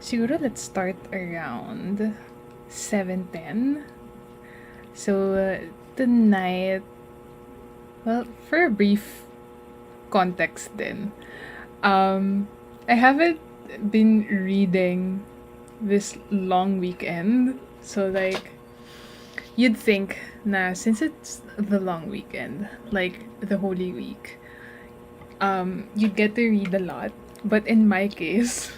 Siguro let's start around 7:10. So tonight, well, for a brief context then, I haven't been reading this long weekend. So like you'd think na since it's the long weekend, like the Holy Week, you'd get to read a lot. But in my case,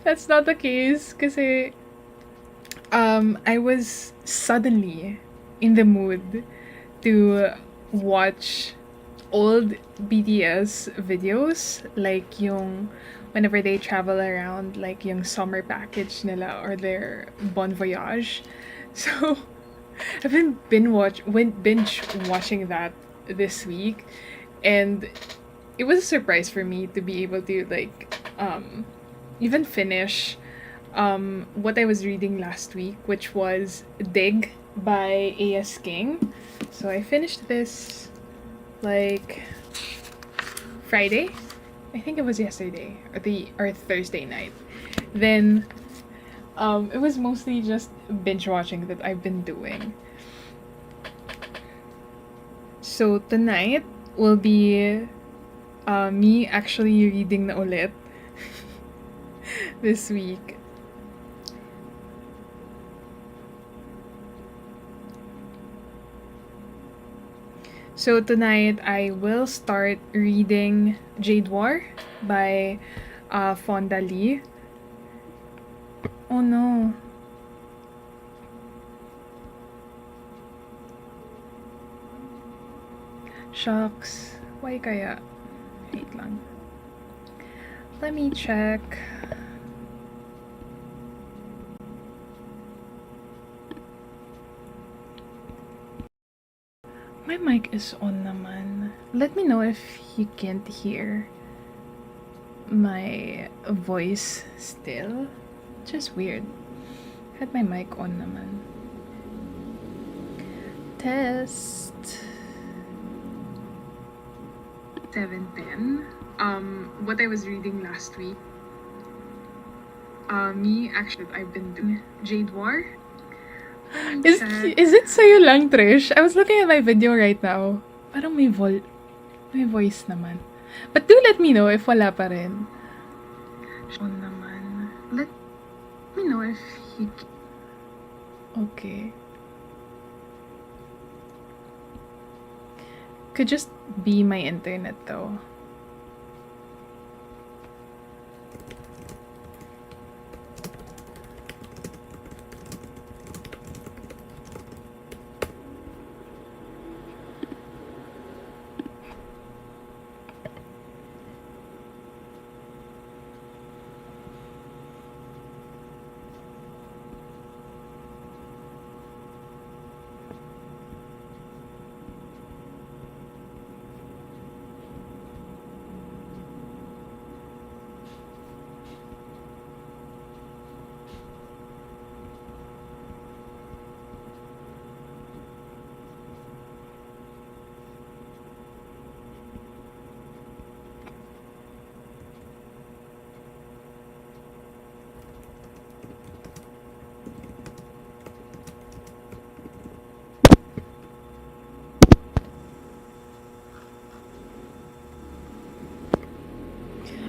that's not the case kasi I was suddenly in the mood to watch old BTS videos, like yung whenever they travel around, like yung summer package nila or their Bon Voyage. So I've been binge watching that this week, and it was a surprise for me to be able to like even finish what I was reading last week, which was Dig by A.S. King. So I finished this like Friday. I think it was yesterday or Thursday night. Then it was mostly just binge watching that I've been doing. So tonight will be me actually reading na ulit this week. So tonight I will start reading Jade War by Fonda Lee. Oh no. Shucks. Why kaya? Wait lang. Let me check. My mic is on naman. Let me know if you can't hear my voice still. Just weird. Had my mic on naman. Test. 7:10. What I was reading last week. Me actually I've been doing Jade War. Is it sa'yo lang, Trish? I was looking at my video right now. Parang may voice naman. But do let me know if wala pa rin. On naman. Let me know if you... Okay. Could just be my internet though.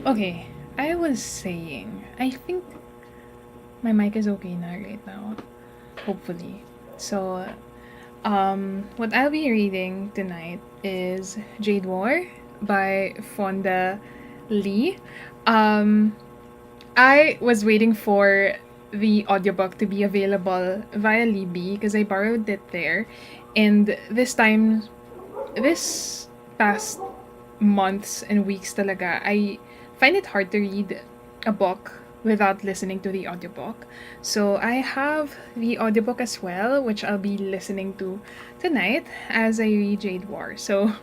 Okay, I was saying, I think my mic is okay now right now. Hopefully. So, what I'll be reading tonight is Jade War by Fonda Lee. I was waiting for the audiobook to be available via Libby because I borrowed it there. And this past months and weeks talaga, I find it hard to read a book without listening to the audiobook. So I have the audiobook as well, which I'll be listening to tonight as I read Jade War. So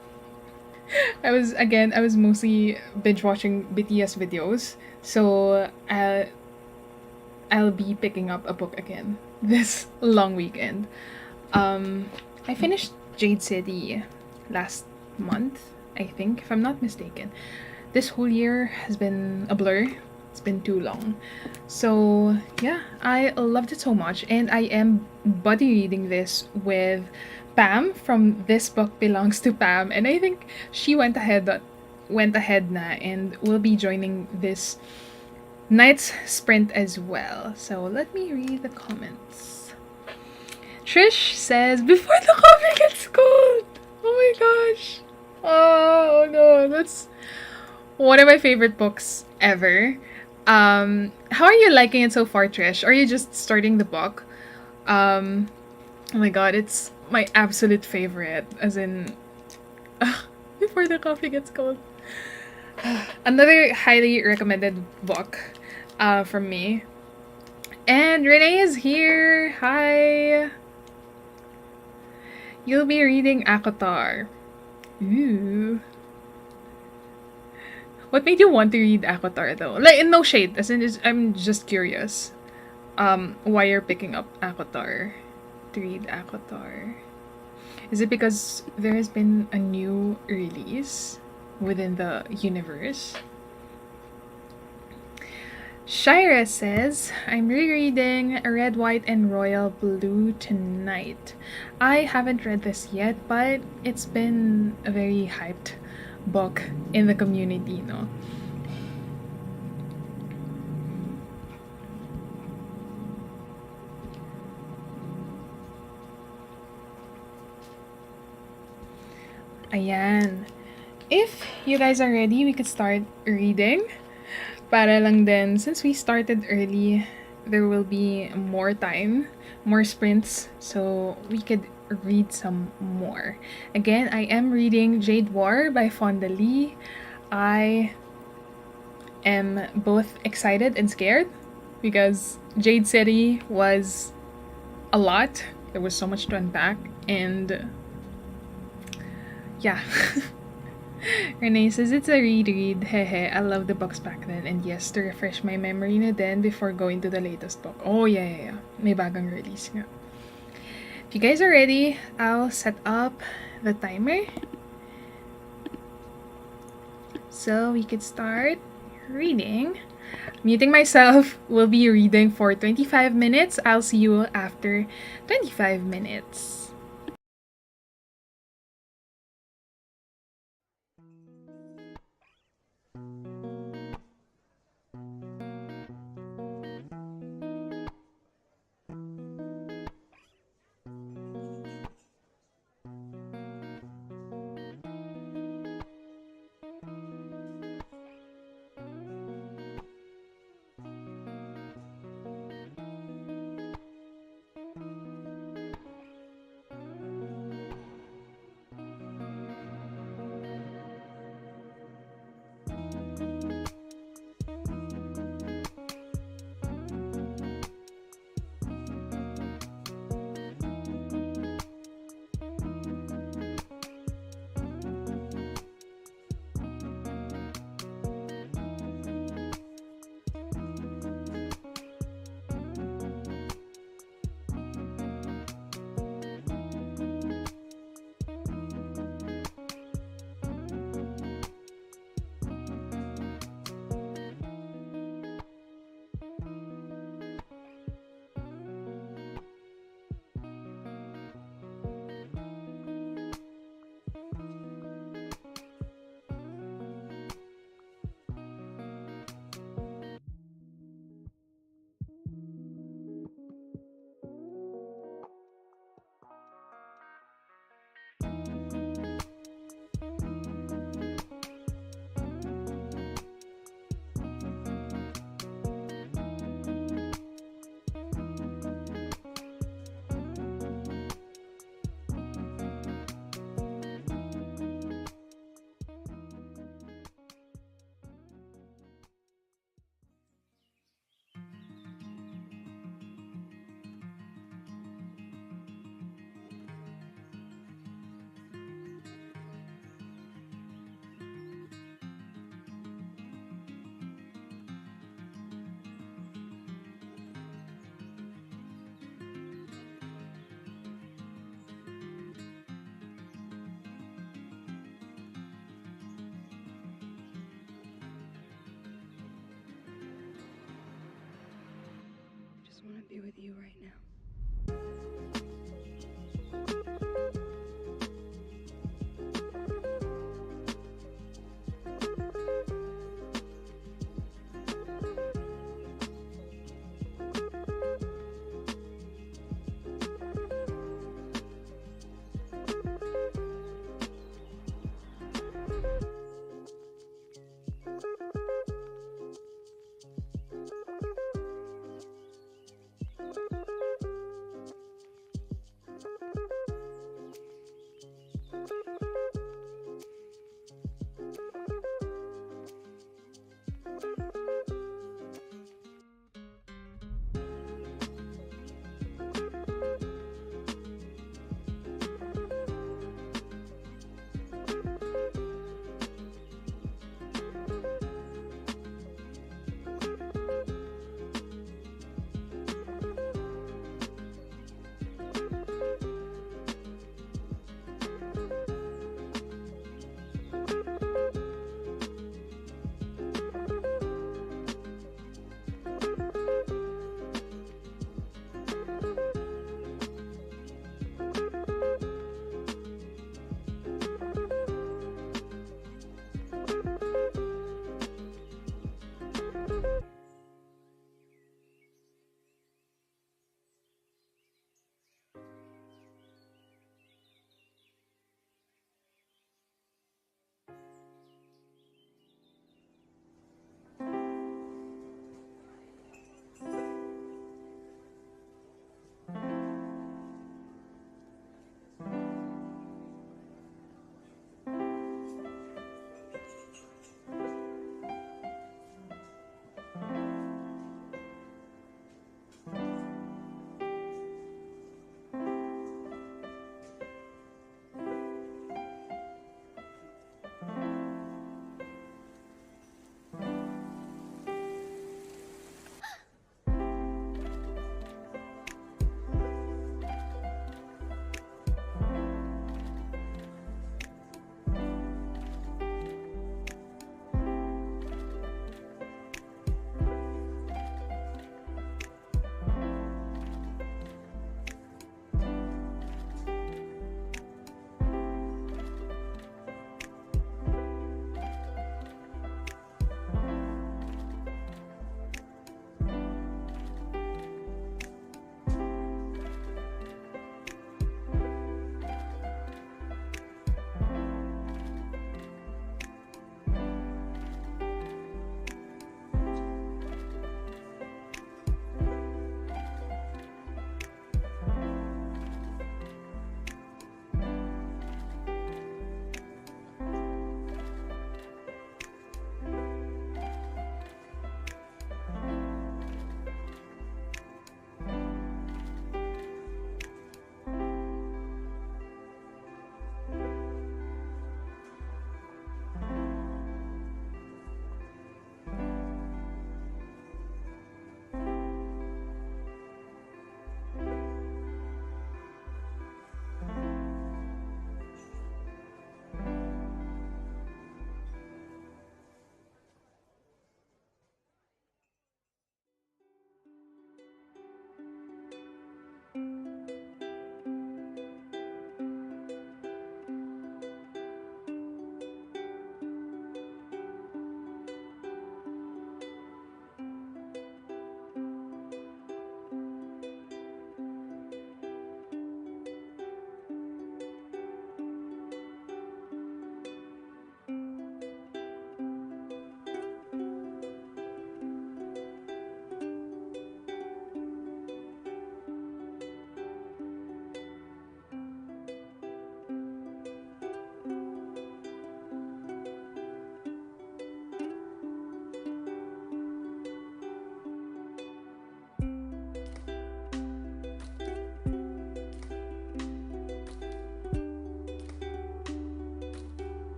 I was mostly binge watching BTS videos. So I'll be picking up a book again this long weekend. I finished Jade City last month, I think, if I'm not mistaken. This whole year has been a blur. It's been too long. So yeah, I loved it so much, and I am buddy reading this with Pam from This Book Belongs to Pam, and I think she went ahead na and will be joining this night's sprint as well. So let me read the comments. Trish says, "Before the coffee gets cold." Oh my gosh. Oh no, that's one of my favorite books ever. How are you liking it so far, Trish? Are you just starting the book? Oh my god, it's my absolute favorite. As in, before the coffee gets cold. Another highly recommended book from me. And Renee is here. Hi. You'll be reading Akotar. Ooh. What made you want to read Akotar though? Like, no shade. As in, I'm just curious. Why you're picking up Akotar to read Akotar? Is it because there has been a new release within the universe? Shira says, "I'm rereading Red, White, and Royal Blue tonight. I haven't read this yet, but it's been a very hyped book in the community, no?" Ayan. If you guys are ready, we could start reading. Para lang din, since we started early, there will be more time, more sprints, so we could read some more. Again, I am reading Jade War by Fonda Lee. I am both excited and scared because Jade City was a lot. There was so much to unpack, and yeah. Renee says it's a reread. Hehe, I love the books back then. And yes, to refresh my memory na din before going to the latest book. Oh, yeah. May bagong release nga. If you guys are ready, I'll set up the timer. So we could start reading. Muting myself. We'll be reading for 25 minutes. I'll see you after 25 minutes. be with you right now.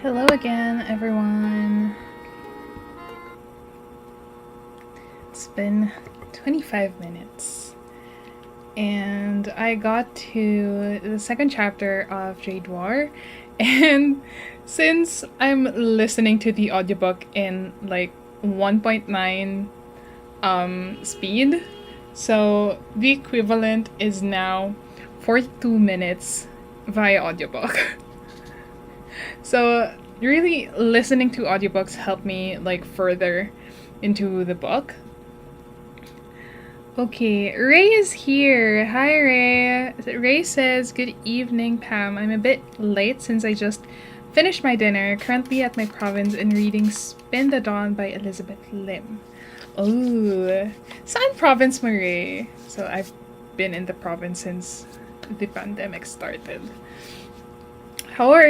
Hello again, everyone. It's been 25 minutes, and I got to the second chapter of Jade War, and since I'm listening to the audiobook in like 1.9 speed, so the equivalent is now 42 minutes via audiobook. So really listening to audiobooks helped me like further into the book. Okay, Ray is here. Hi, Ray. Ray says, "Good evening, Pam. I'm a bit late since I just finished my dinner. Currently at my province and reading Spin the Dawn by Elizabeth Lim." Oh, saan province mo, Ray? So I've been in the province since the pandemic started. How are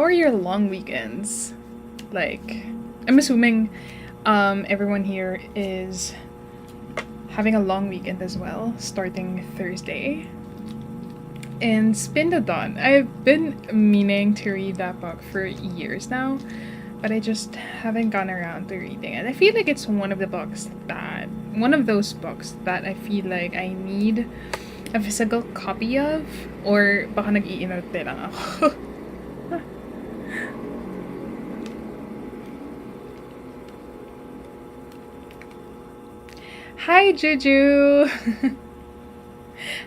your long weekends? Like, I'm assuming everyone here is having a long weekend as well, starting Thursday. And Spin the Dawn. I've been meaning to read that book for years now, but I just haven't gone around to reading it. I feel like it's one of those books that I feel like I need a physical copy of, or baka nag-iinarte lang ako. Hi, Juju!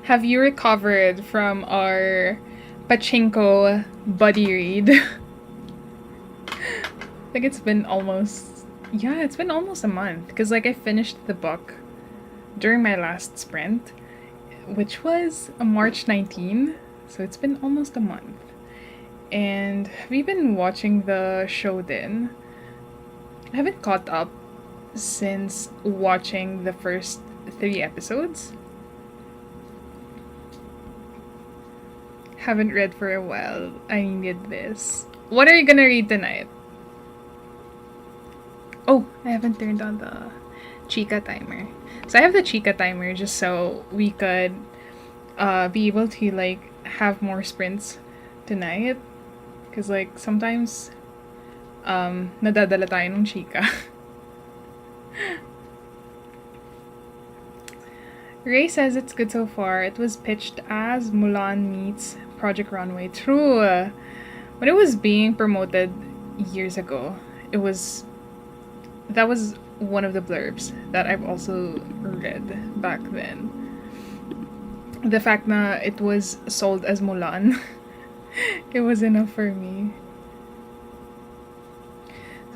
Have you recovered from our pachinko buddy read? I think it's been almost a month, because like I finished the book during my last sprint, which was March 19, so it's been almost a month. And we've been watching the show then. I haven't caught up since watching the first 3 episodes. Haven't read for a while. I needed this. What are you gonna read tonight? Oh, I haven't turned on the Chica timer. So I have the Chica timer just so we could be able to like have more sprints tonight. Because like sometimes nadadala tayo ng Chica. Ray says it's good so far. It was pitched as Mulan meets Project Runway. True. When it was being promoted years ago, that was one of the blurbs that I've also read back then. The fact that it was sold as Mulan, it was enough for me.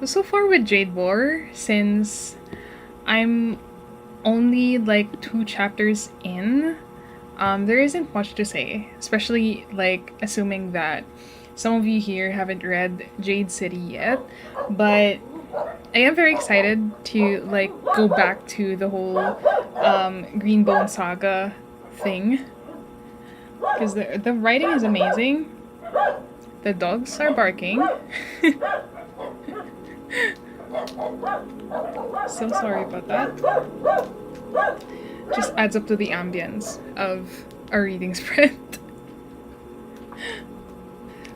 So far with Jade War, since I'm only like 2 chapters in, there isn't much to say, especially like assuming that some of you here haven't read Jade City yet, but I am very excited to like go back to the whole Greenbone saga thing, because the writing is amazing. The dogs are barking. So sorry about that. Just adds up to the ambience of a reading sprint.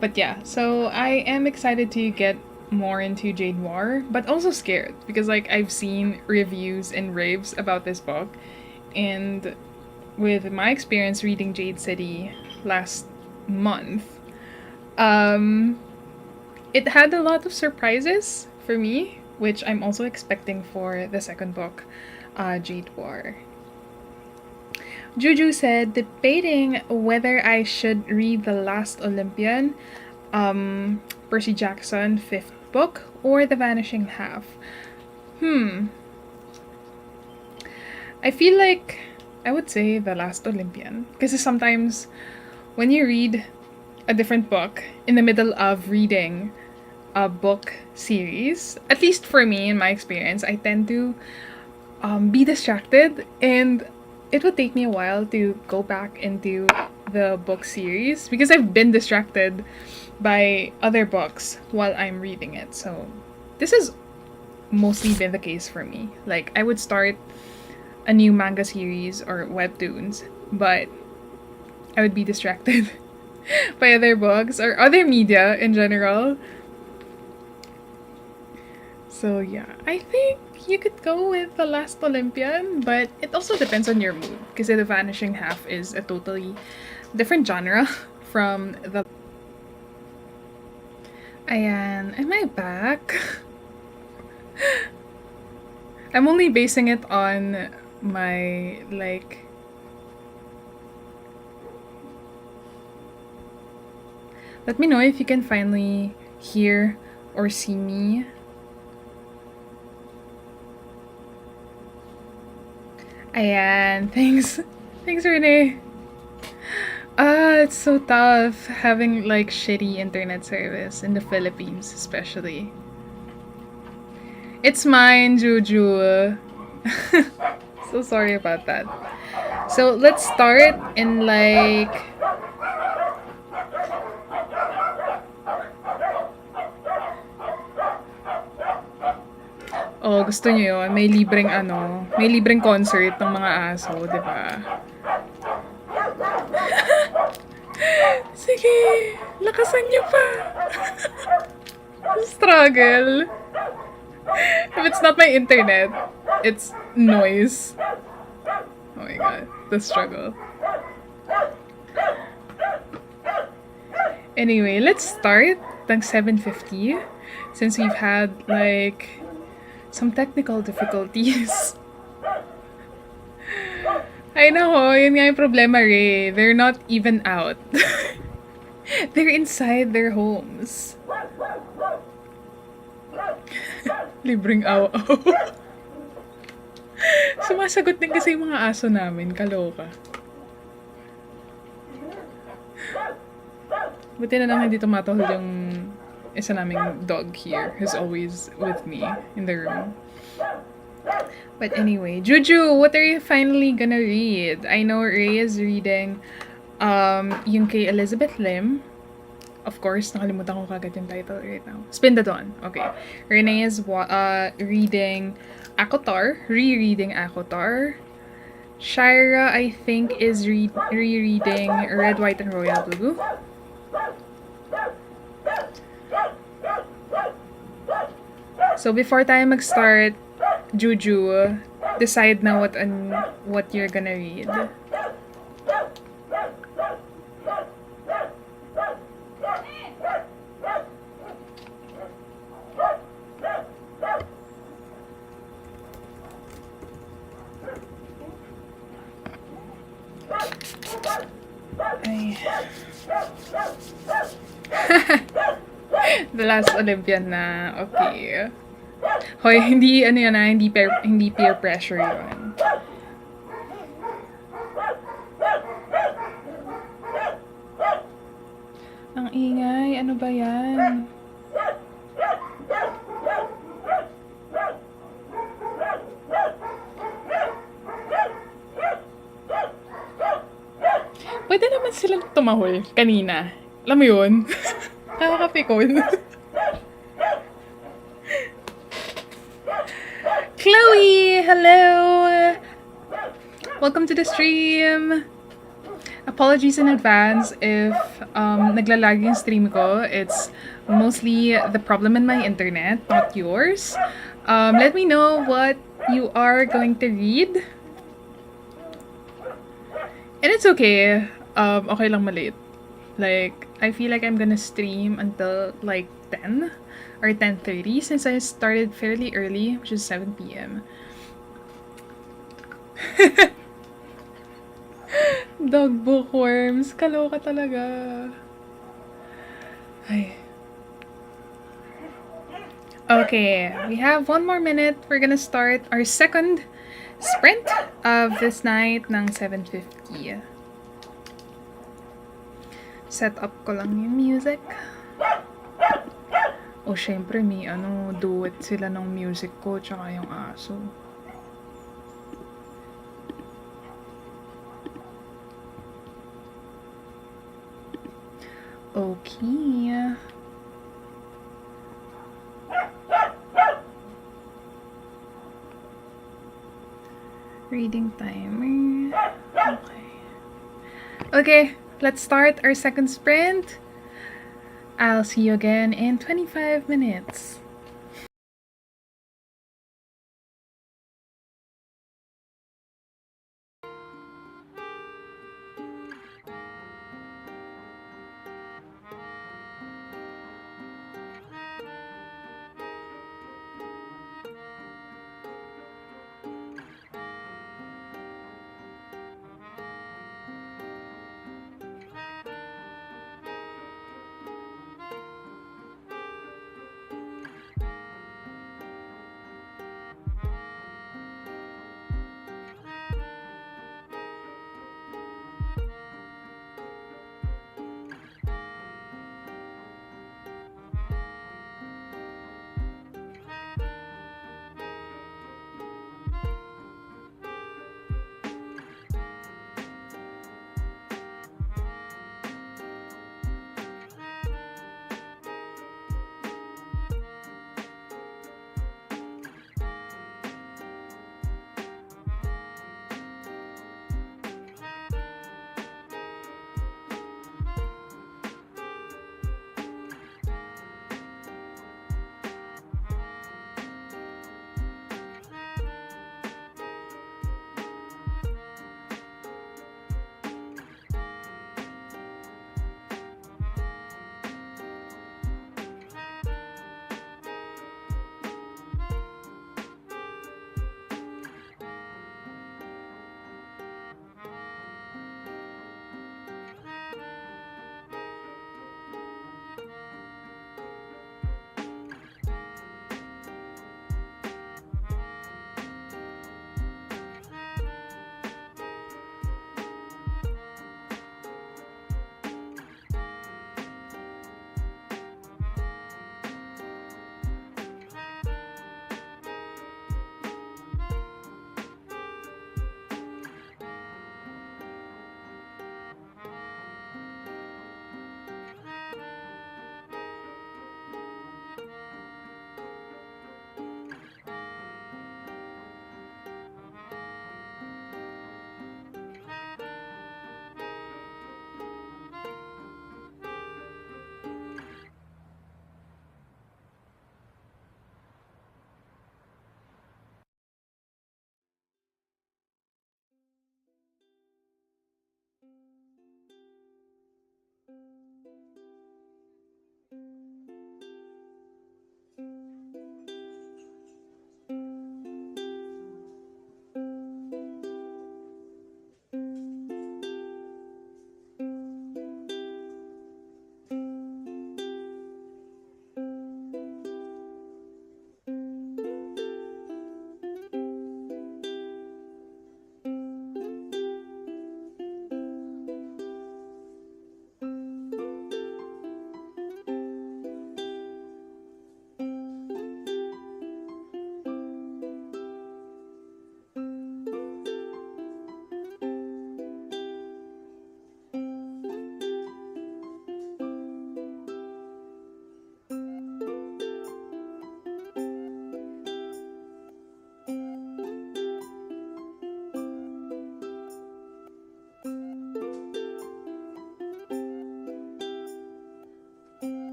But yeah, so I am excited to get more into Jade War, but also scared because like I've seen reviews and raves about this book, and with my experience reading Jade City last month, it had a lot of surprises for me, which I'm also expecting for the second book, Jade War. Juju said, debating whether I should read The Last Olympian, Percy Jackson 5th book, or The Vanishing Half. I feel like I would say The Last Olympian, because sometimes when you read a different book in the middle of reading a book series, at least for me in my experience, I tend to be distracted, and it would take me a while to go back into the book series because I've been distracted by other books while I'm reading it. So this has mostly been the case for me. Like I would start a new manga series or webtoons, but I would be distracted by other books or other media in general. So yeah, I think you could go with The Last Olympian, but it also depends on your mood. Because The Vanishing Half is a totally different genre from the... Ayan, am I back? I'm only basing it on my, like... Let me know if you can finally hear or see me. Ayan, thanks. Thanks, Renee. It's so tough having like shitty internet service in the Philippines, especially. It's mine, Juju. So sorry about that. So let's start in like... Oh, gusto niyo yun? May libreng ano, may libreng concert ng mga aso, di ba? Sige, lakasan niyo pa. Struggle. If it's not my internet, it's noise. Oh my god, the struggle. Anyway, let's start ng 7:50 since we've had like some technical difficulties. I know, yun nga yung problema, Ray. They're not even out. They're inside their homes. Libreng aw-aw. Sumasagot din kasi yung mga aso namin. Kaloka. Buti na lang hindi tumatahol yung isa naming dog here, who's always with me in the room. But anyway, Juju, what are you finally gonna read? I know Ray is reading yung kay Elizabeth Lim. Of course, nakalimutan ko kagad yung title right now. Spin the Dawn. Okay. Renee is reading Akotar, rereading Akotar. Shira, I think, is rereading Red, White, and Royal Blue. So before tayo mag-start, Juju, decide na what you're gonna read. Ay. The Last Olympian na. Okay. Hoy, hindi ano yan hindi peer pressure yun. Ang ingay, ano ba yan? Pwede naman silang tumahol kanina. Alam mo yun? Nakakapikon. Chloe! Hello! Welcome to the stream! Apologies in advance if naglalag yung stream ko. It's mostly the problem in my internet, not yours. Let me know what you are going to read. And it's okay. Okay lang maliit. Like, I feel like I'm gonna stream until like 10 or 10:30 since I started fairly early, which is 7 p.m. Dog bookworms. Kaloka talaga. Ay. Okay, we have 1 more minute. We're gonna start our second sprint of this night ng 7:50. Set up ko lang yung music. O syempre may duet sila ng music ko tsaka yung aso. Okay. Reading timer. Okay. Okay, let's start our second sprint. I'll see you again in 25 minutes.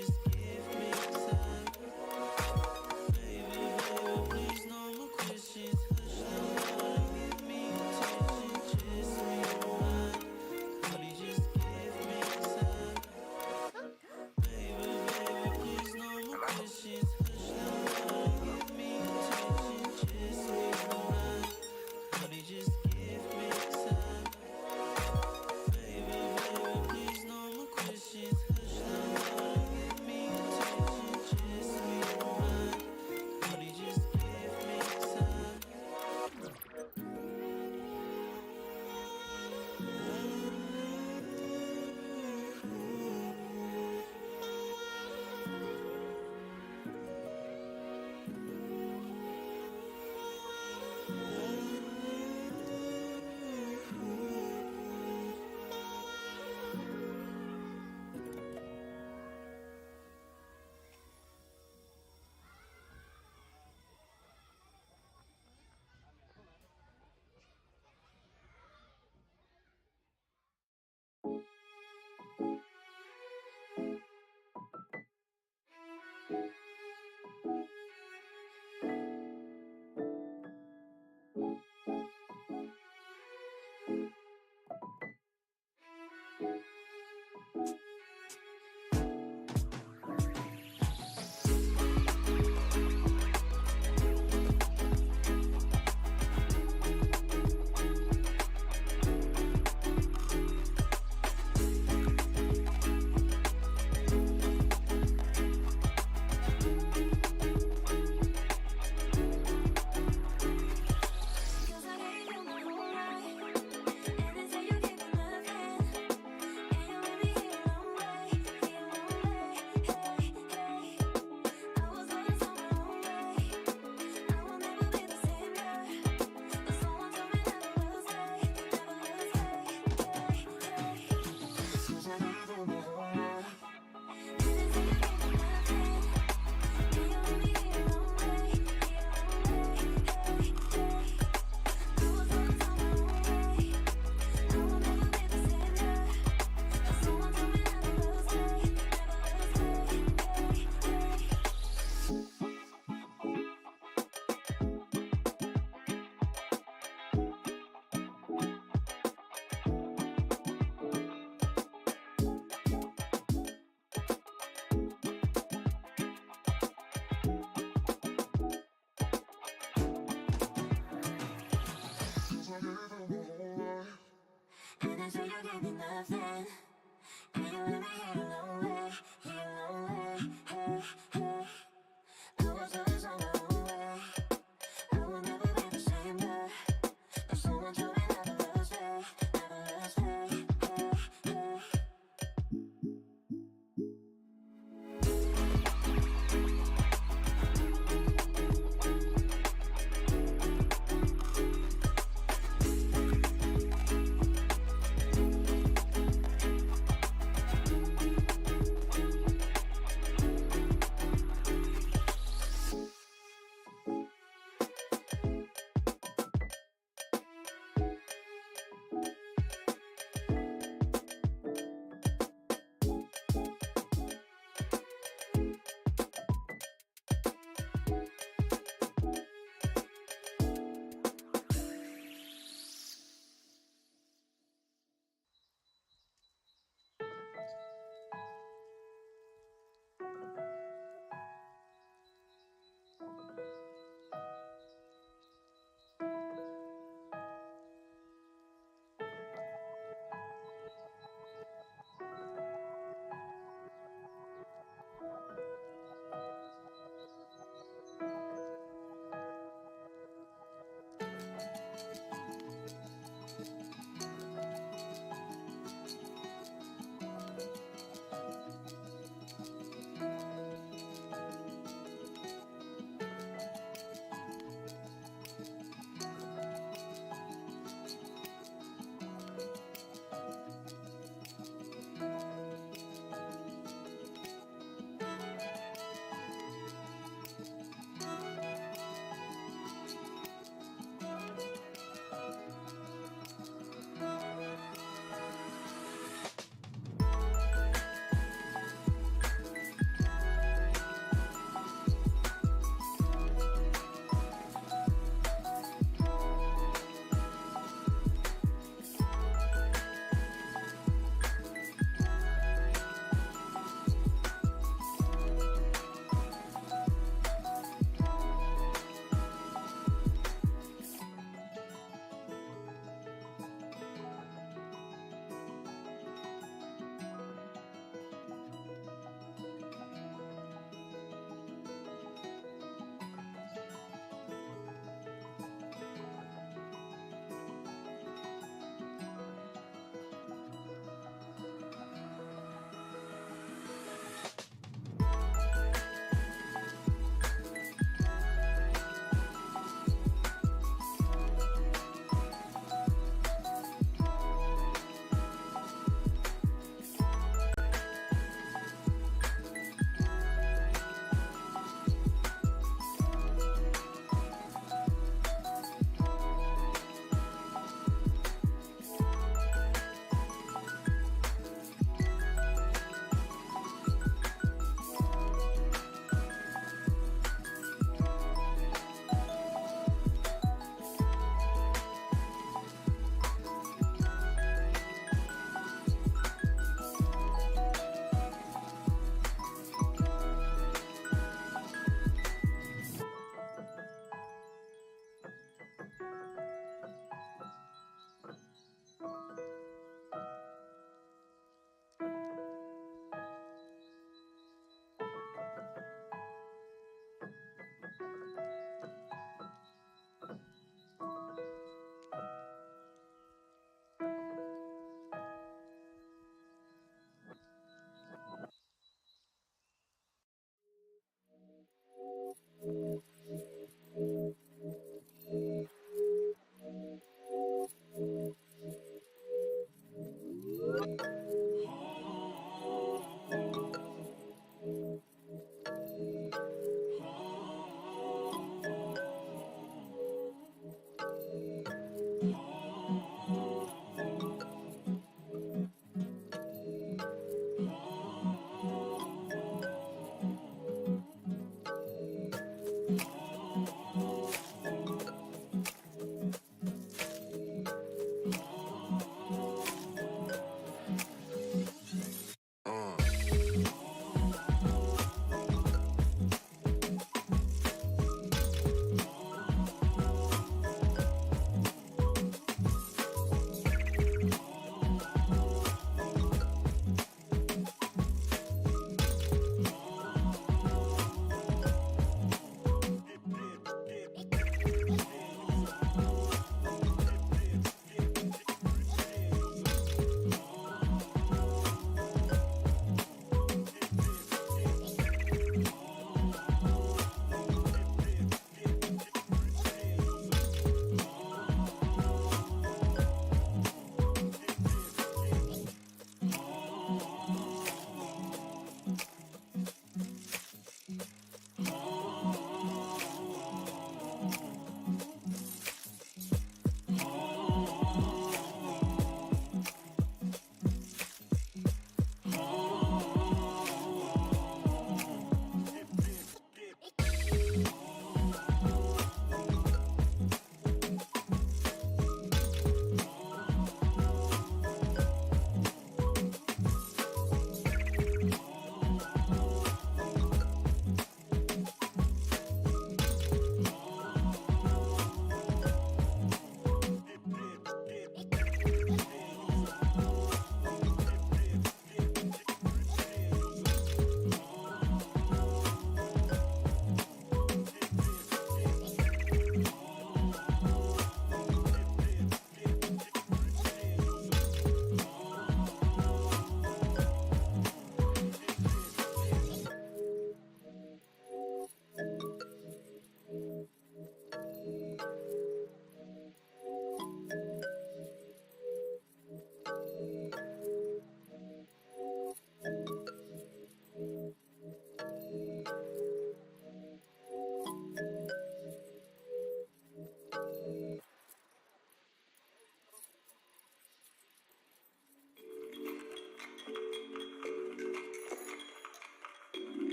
just give me time. Baby, baby, please no more questions. Hush now, darling, give me attention. Just me mind. Honey, just give me time. Baby, baby, please no more questions. Hush now, darling, give me attention. Just me mind. Honey, just give me time. Baby, baby, please no more questions. Hush now, darling, give me attention. Just me mind. Honey, just give me time.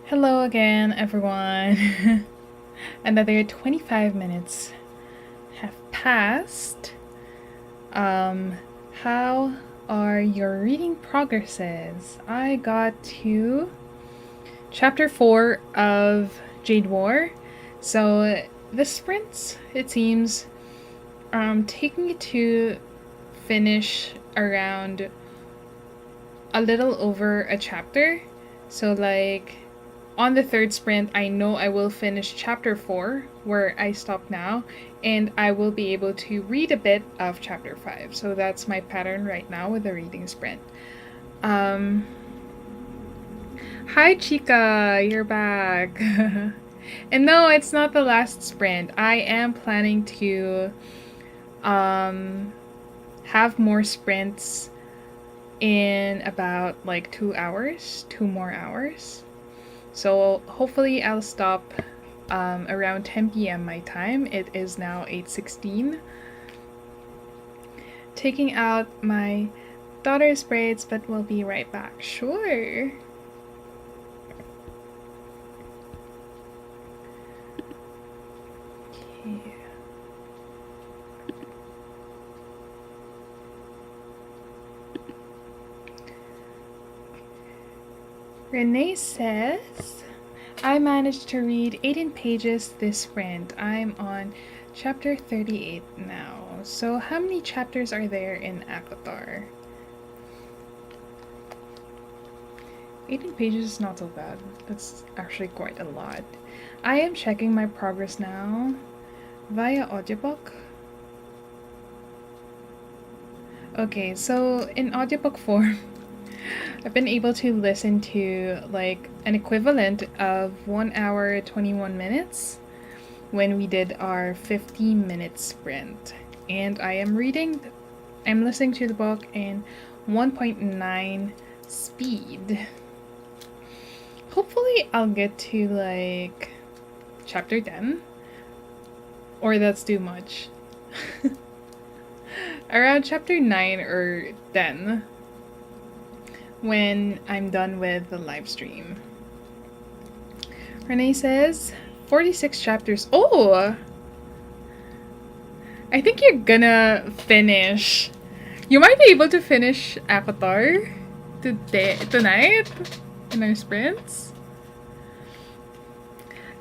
Hello again, everyone. Another 25 minutes have passed. How are your reading progresses? I got to chapter 4 of Jade War. So the sprints, it seems, take me to finish around a little over a chapter. So like on the third sprint, I know I will finish chapter 4 where I stop now, and I will be able to read a bit of chapter 5. So that's my pattern right now with the reading sprint. Hi Chica, you're back. And no, it's not the last sprint. I am planning to have more sprints in about like 2 hours, 2 more hours. So hopefully I'll stop around 10 p.m. my time. It is now 8:16. Taking out my daughter's braids, but we'll be right back. Sure. Okay. Renee says, I managed to read 18 pages this sprint. I'm on chapter 38 now. So how many chapters are there in ACOTAR? 18 pages is not so bad. That's actually quite a lot. I am checking my progress now via audiobook. Okay, so in audiobook form, I've been able to listen to like an equivalent of 1 hour 21 minutes when we did our 50-minute sprint. And I'm listening to the book in 1.9 speed. Hopefully I'll get to like chapter 10, or that's too much. Around chapter 9 or 10 when I'm done with the live stream. Renee says 46 chapters. Oh! I think you're gonna finish. You might be able to finish ACOTAR tonight in our sprints.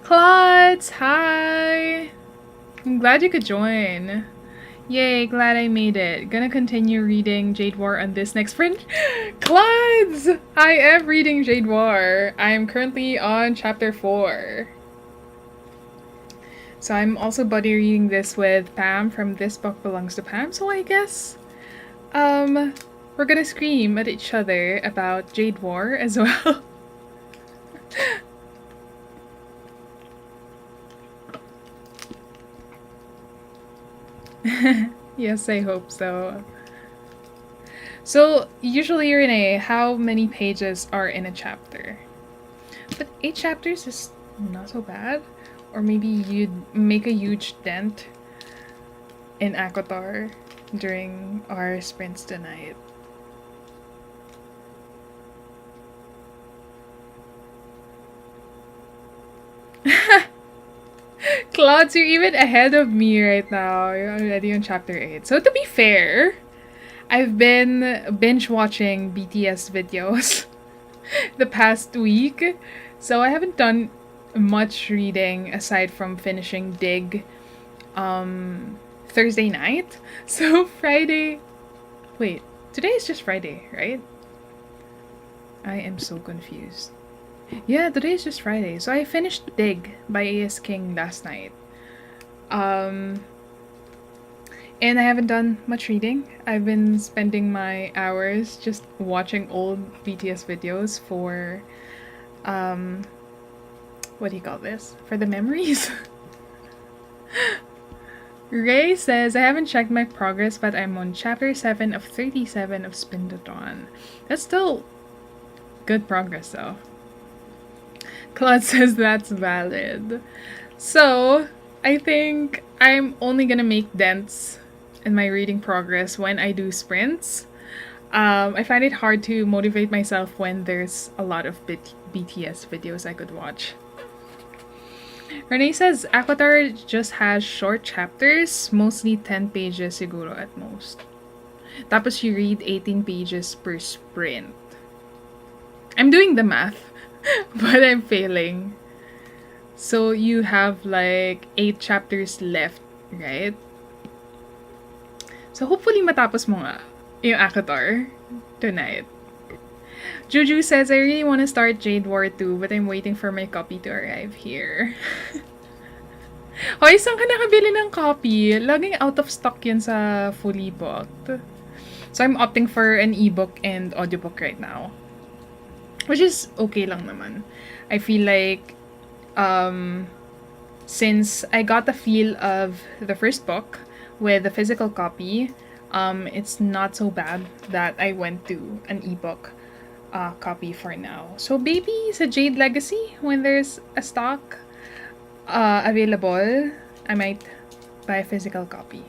Claude, hi! I'm glad you could join. Yay, glad I made it. Gonna continue reading Jade War on this next sprint. Claudes! I am reading Jade War. I am currently on chapter 4. So I'm also buddy reading this with Pam from This Book Belongs to Pam. So I guess we're gonna scream at each other about Jade War as well. Yes, I hope so. So, usually, Renee, how many pages are in a chapter? But 8 chapters is not so bad. Or maybe you'd make a huge dent in ACOTAR during our sprints tonight. Claude, you're even ahead of me right now. You're already on chapter 8. So to be fair, I've been binge watching BTS videos the past week. So I haven't done much reading aside from finishing Dig Thursday night. So Friday... Wait, today is just Friday, right? I am so confused. Yeah, today is just Friday. So I finished Dig by A.S. King last night. And I haven't done much reading. I've been spending my hours just watching old BTS videos for, what do you call this? For the memories? Ray says, I haven't checked my progress, but I'm on chapter 7 of 37 of Spin the Dawn. That's still good progress though. Claude says that's valid. So, I think I'm only gonna make dents in my reading progress when I do sprints. I find it hard to motivate myself when there's a lot of BTS videos I could watch. Renee says, Avatar just has short chapters, mostly 10 pages siguro at most. Tapos you read 18 pages per sprint. I'm doing the math, but I'm failing. So you have like 8 chapters left, right? So hopefully matapos mo nga yung Avatar tonight. Juju says, I really want to start Jade War 2, but I'm waiting for my copy to arrive here. Hoy, saan ka nakabili ng copy? Laging out of stock yun sa fully booked. So I'm opting for an ebook and audiobook right now. Which is okay lang naman. I feel like, since I got the feel of the first book with the physical copy, it's not so bad that I went to an ebook copy for now. So maybe sa Jade Legacy, when there's a stock available, I might buy a physical copy.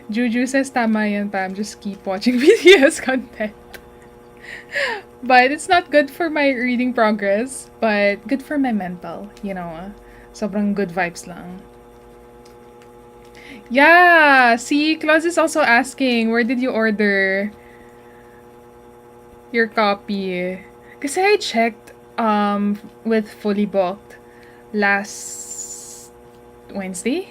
Juju says, tama yan, Pam. Just keep watching BTS content. But it's not good for my reading progress, but good for my mental, you know. Sobrang good vibes lang. Yeah! See, Claus is also asking, where did you order your copy? Kasi I checked with Fully Booked last Wednesday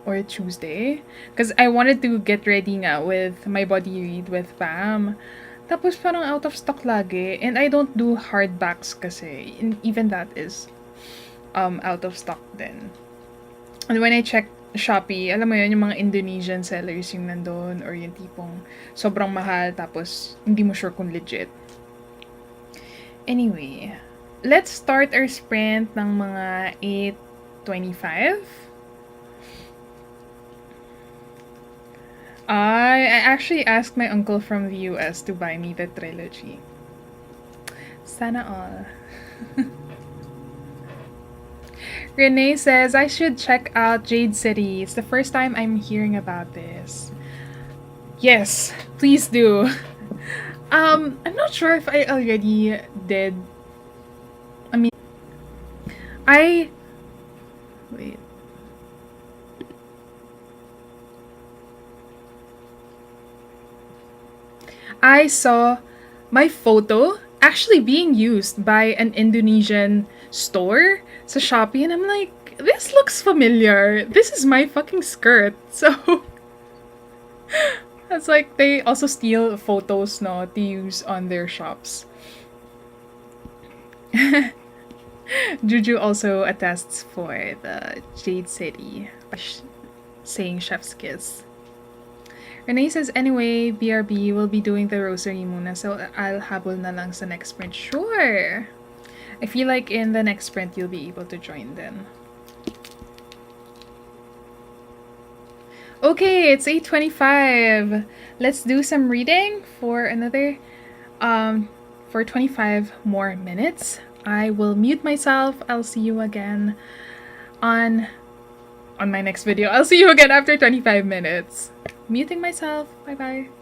or Tuesday. Because I wanted to get ready nga with my body read with Pam. Tapos parang out of stock lagi. And I don't do hardbacks kasi. And even that is out of stock din. And when I checked Shopee, alam mo yun, yung mga Indonesian sellers yung nandun or yung tipong sobrang mahal tapos hindi mo sure kung legit. Anyway, let's start our sprint ng mga 8:25. I actually asked my uncle from the US to buy me the trilogy. Sana all. Renee says, I should check out Jade City. It's the first time I'm hearing about this. Yes, please do. I'm not sure if I already did. I mean, wait. I saw my photo actually being used by an Indonesian store sa Shopee, and I'm like, this looks familiar. This is my fucking skirt. So it's like they also steal photos no to use on their shops. Juju also attests for the Jade City, saying chef's kiss. Renee says, anyway, BRB will be doing the rosary muna, so I'll habol na lang sa next sprint. Sure! I feel like in the next sprint, you'll be able to join then. Okay, it's 8:25. Let's do some reading for another, for 25 more minutes. I will mute myself. I'll see you again on my next video. I'll see you again after 25 minutes. Muting myself. Bye-bye.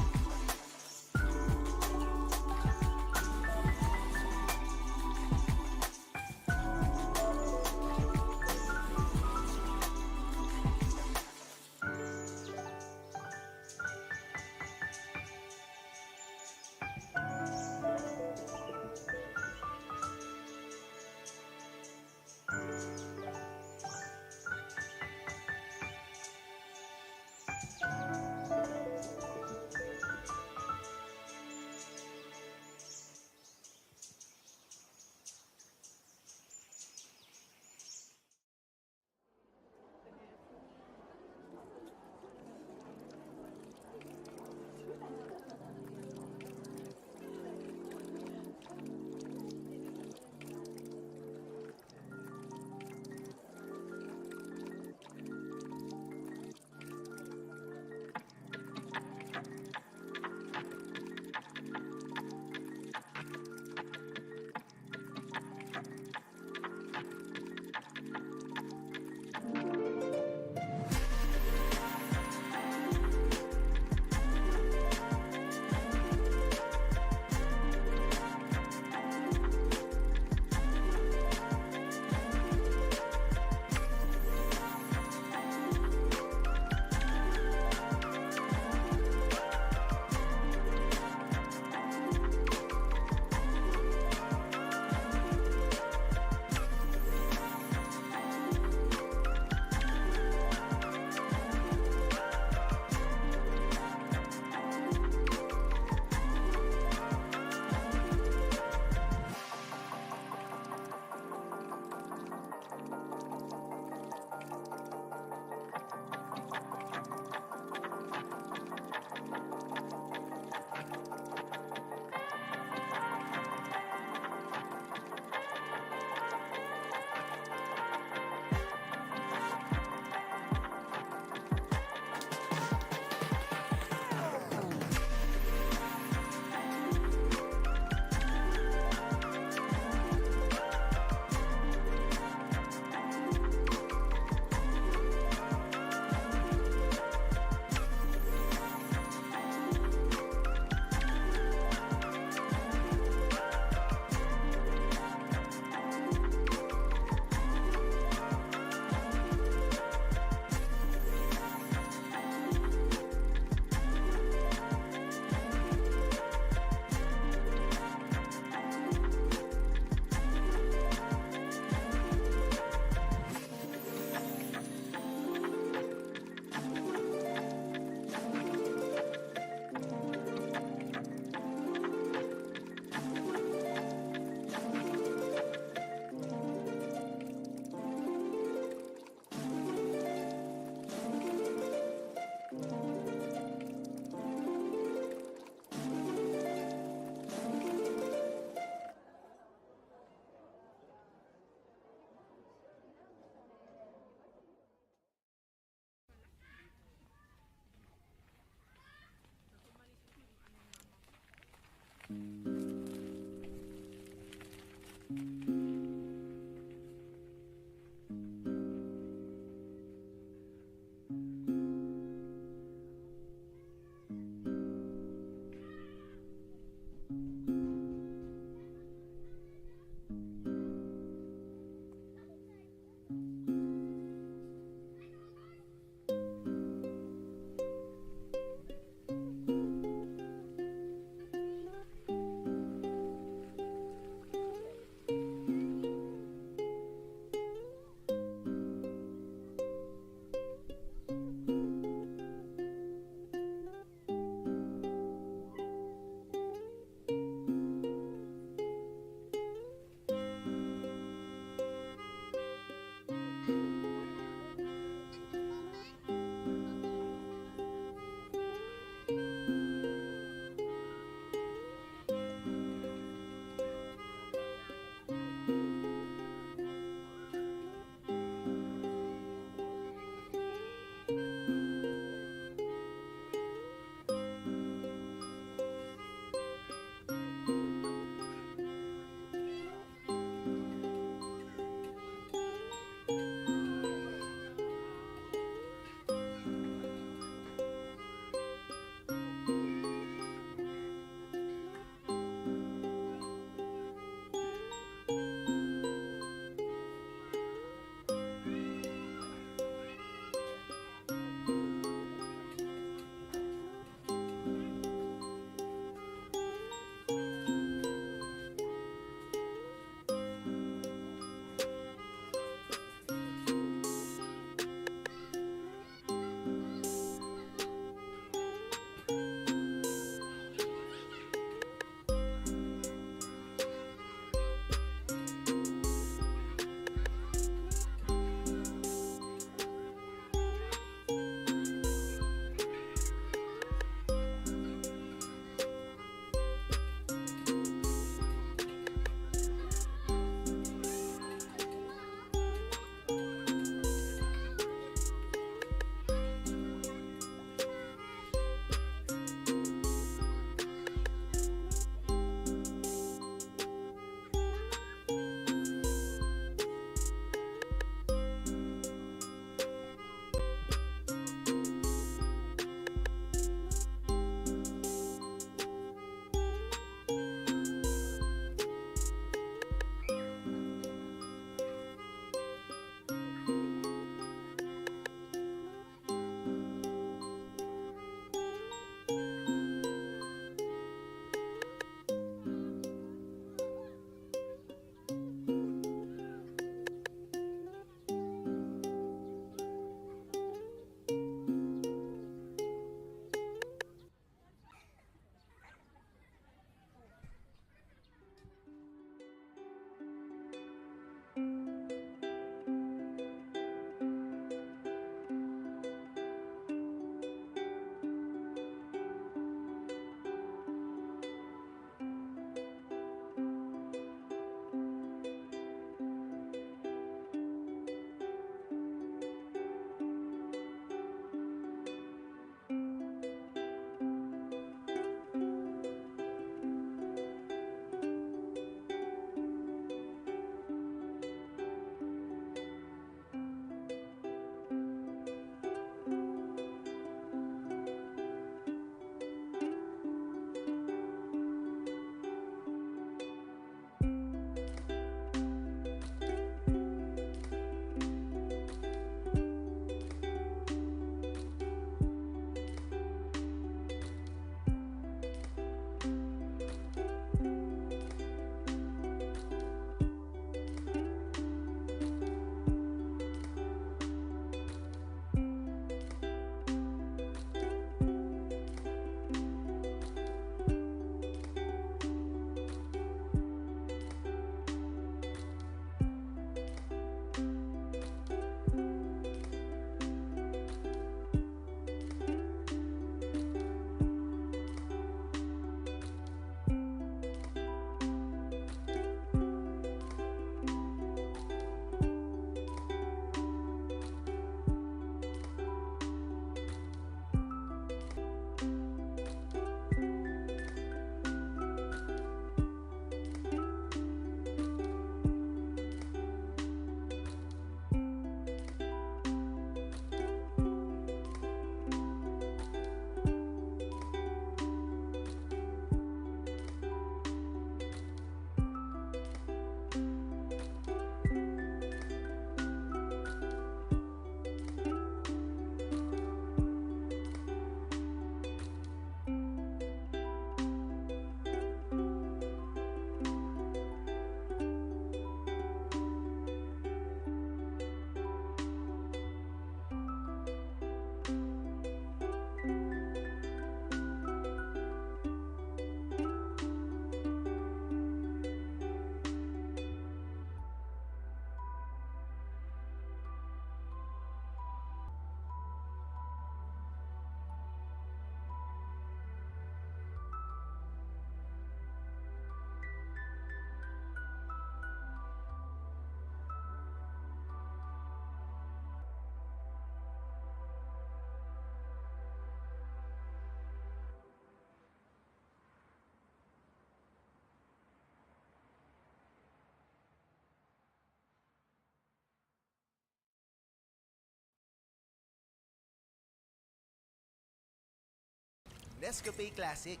Nescafe Classic.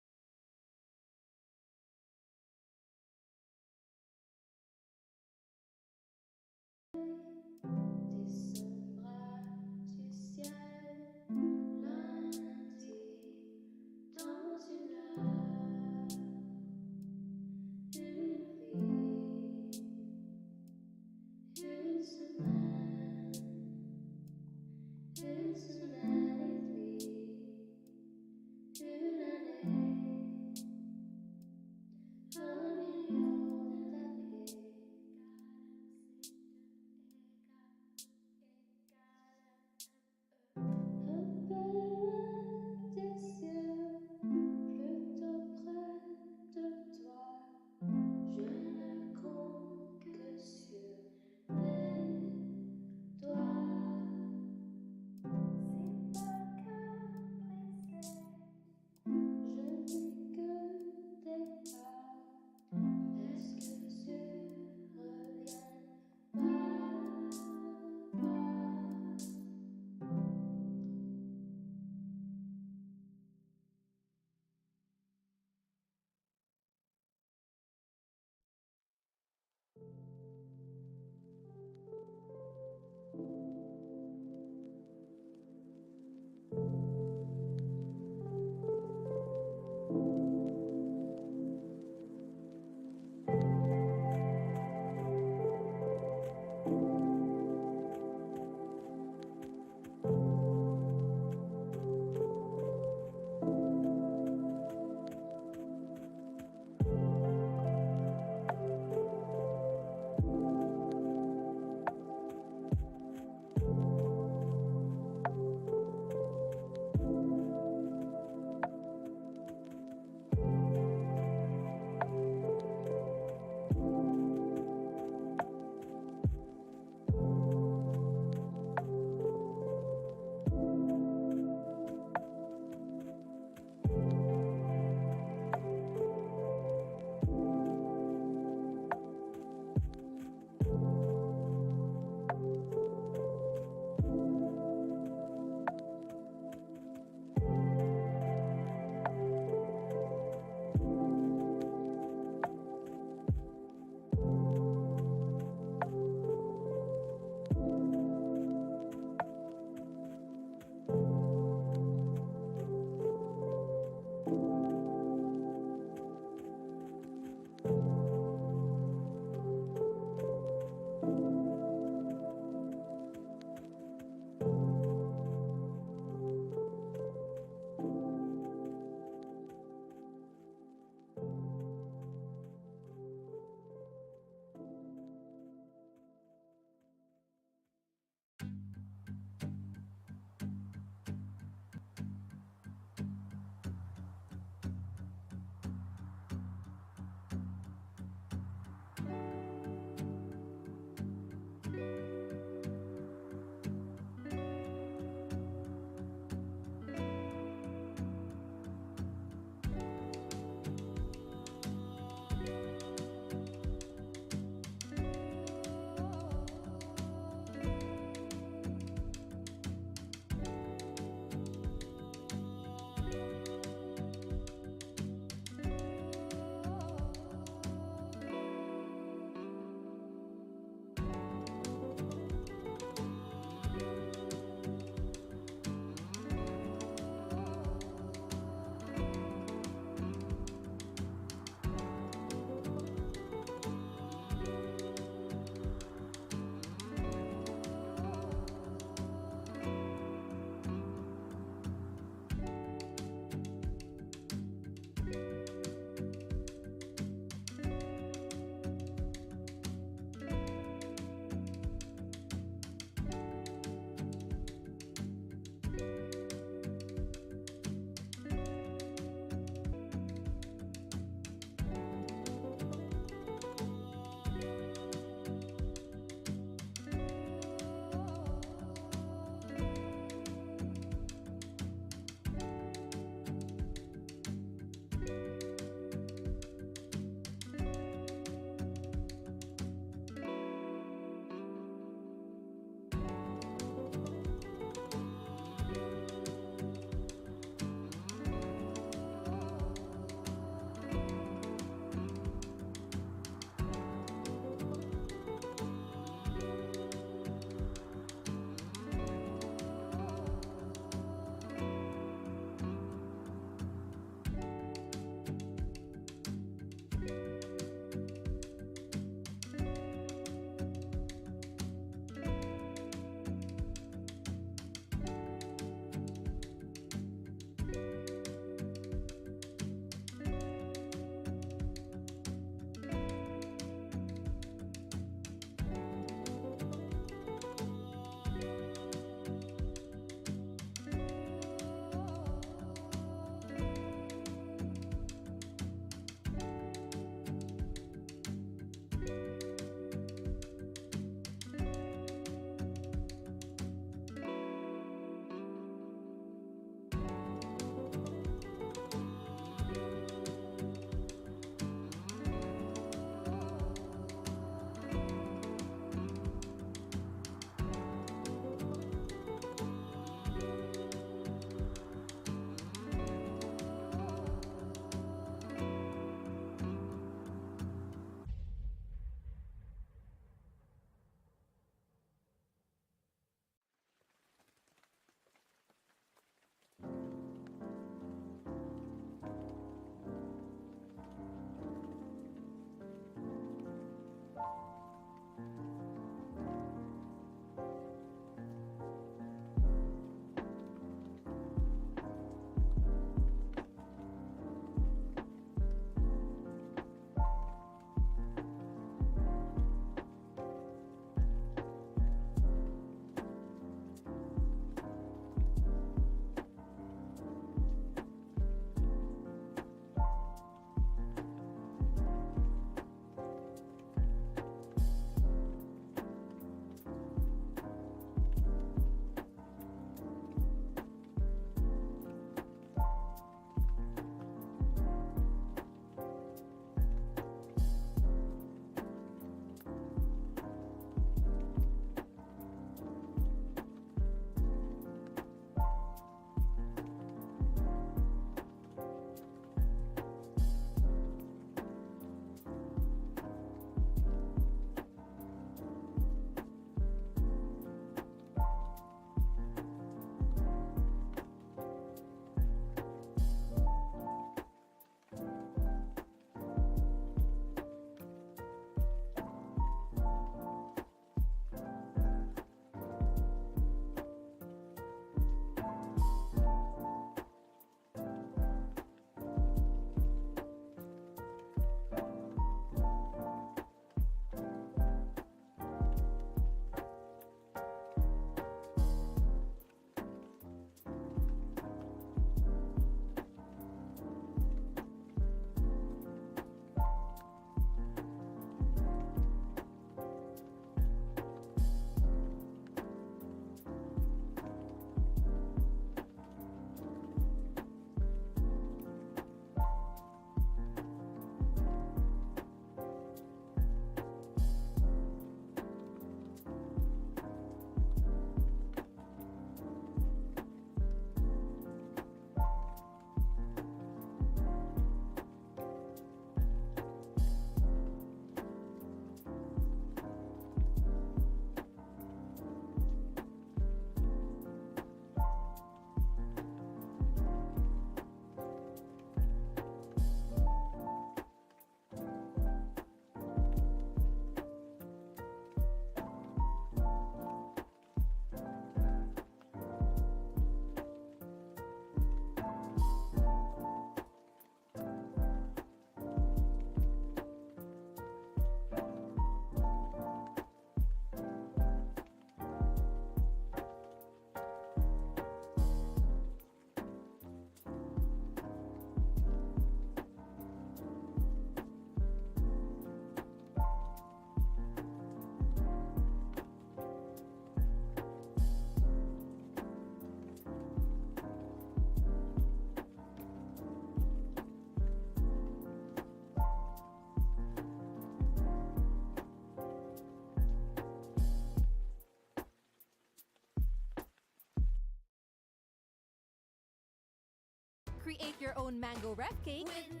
Create your own mango ref cake with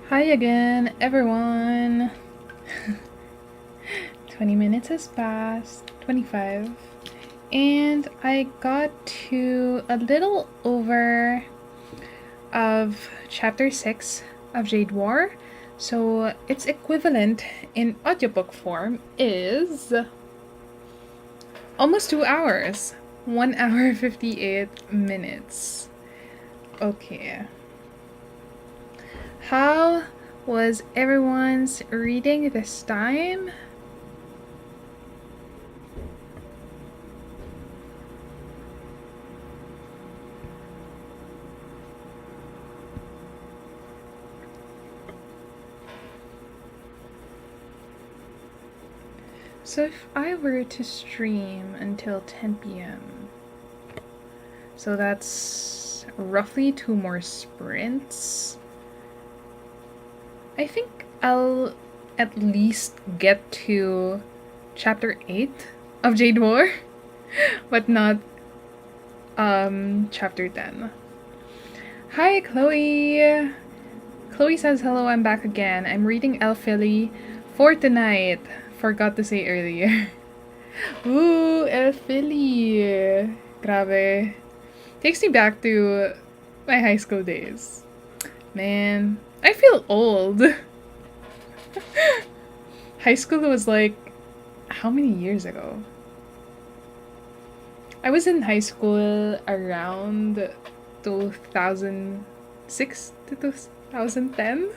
Hi again, everyone. 20 minutes has passed, 25, and I got to a little over of chapter 6 of Jade War. So its equivalent in audiobook form is almost 2 hours. 1 hour 58 minutes. Okay. How was everyone's reading this time? So if I were to stream until 10 p.m., so that's roughly 2 more sprints. I think I'll at least get to chapter 8 of Jade War, but not chapter 10. Hi, Chloe! Chloe says, hello, I'm back again. I'm reading El Philly for tonight. Forgot to say earlier. Ooh, El Philly! Grabe. Takes me back to my high school days. Man, I feel old. High school was like, how many years ago? I was in high school around 2006 to 2010.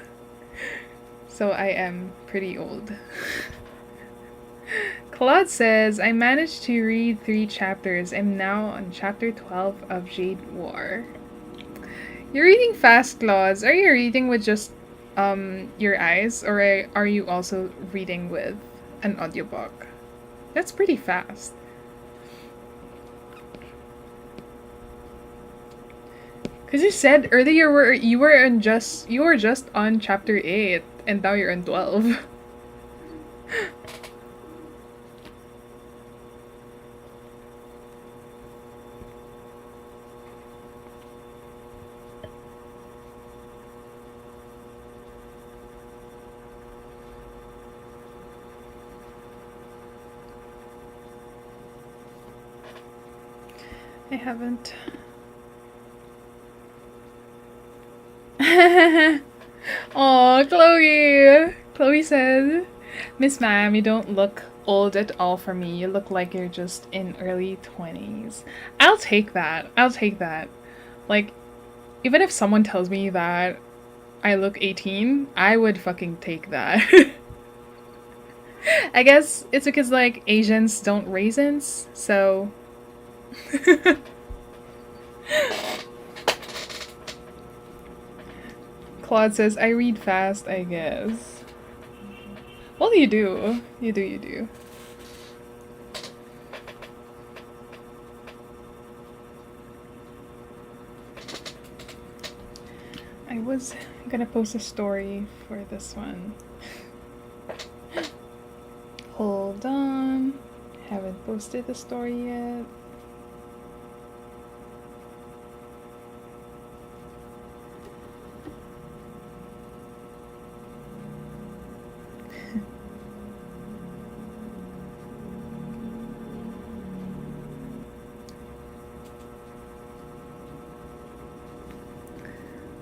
So I am pretty old. Claude says, I managed to read 3 chapters. I'm now on chapter 12 of Jade War. You're reading fast, Claus. Are you reading with just your eyes, or are you also reading with an audiobook? That's pretty fast. Cause you said earlier you were just on chapter 8 and now you're on 12. I haven't. Oh, Chloe! Chloe said, Miss Ma'am, you don't look old at all for me. You look like you're just in early 20s. I'll take that. I'll take that. Like, even if someone tells me that I look 18, I would fucking take that. I guess it's because, like, Asians don't raisins, so... Claude says, I read fast, I guess. Well, you do. You do. I was gonna post a story for this one. Hold on. Haven't posted the story yet.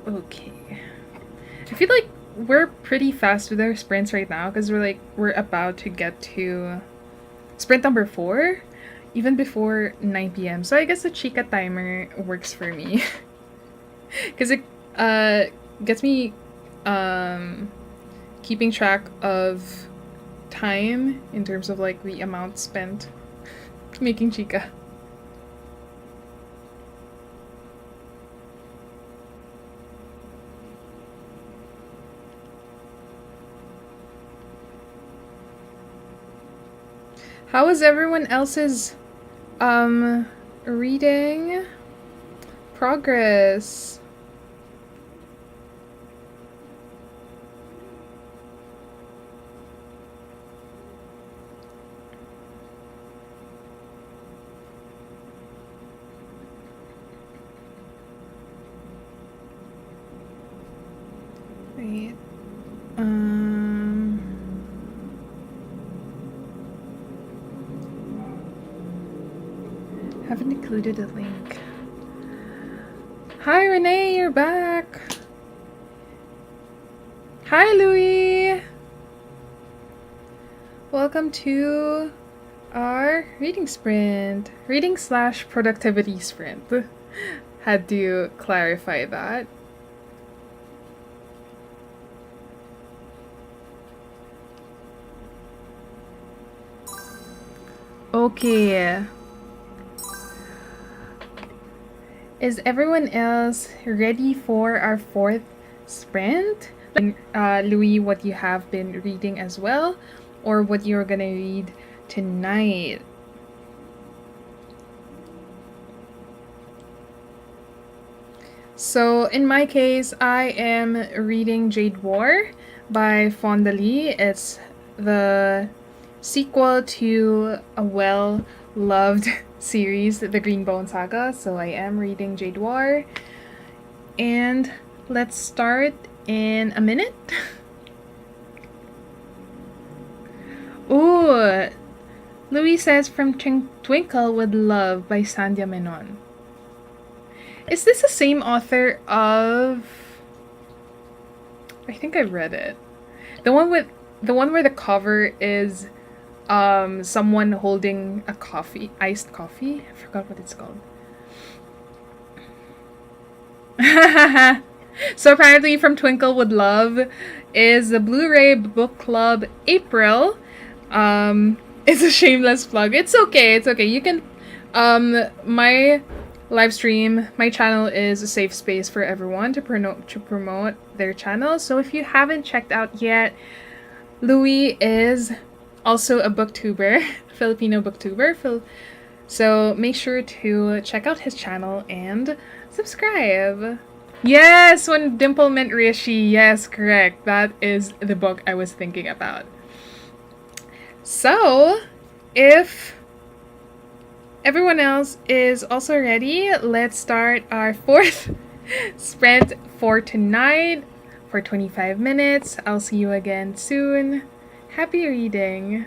Okay. I feel like we're pretty fast with our sprints right now because we're about to get to sprint number 4 even before 9 p.m. So I guess the Chica timer works for me. Because it gets me keeping track of time in terms of like the amount spent making Chica. How is everyone else's reading progress? Wait. Haven't included a link. Hi Renee, you're back. Hi Louis. Welcome to our reading sprint. Reading/productivity sprint. Had to clarify that. Okay. Is everyone else ready for our 4th sprint? Louis, what you have been reading as well, or what you're gonna read tonight? So in my case, I am reading Jade War by Fonda Lee. It's the sequel to a well-loved series, The Greenbone Saga, so I am reading Jade War. And let's start in a minute. Ooh, Louis says From Twinkle with Love by Sandhya Menon. Is this the same author of... I think I read it. The one where the cover is someone holding a iced coffee. I forgot what it's called. So apparently From Twinkle with Love is the Blu-ray Book Club April. It's a shameless plug. It's okay. You can my live stream. My channel is a safe space for everyone to promote their channel. So if you haven't checked out yet, Louis is also a booktuber, Filipino booktuber. So make sure to check out his channel and subscribe. Yes, When Dimple Met Rishi. Yes, correct. That is the book I was thinking about. So, if everyone else is also ready, let's start our fourth sprint for tonight for 25 minutes. I'll see you again soon. Happy reading!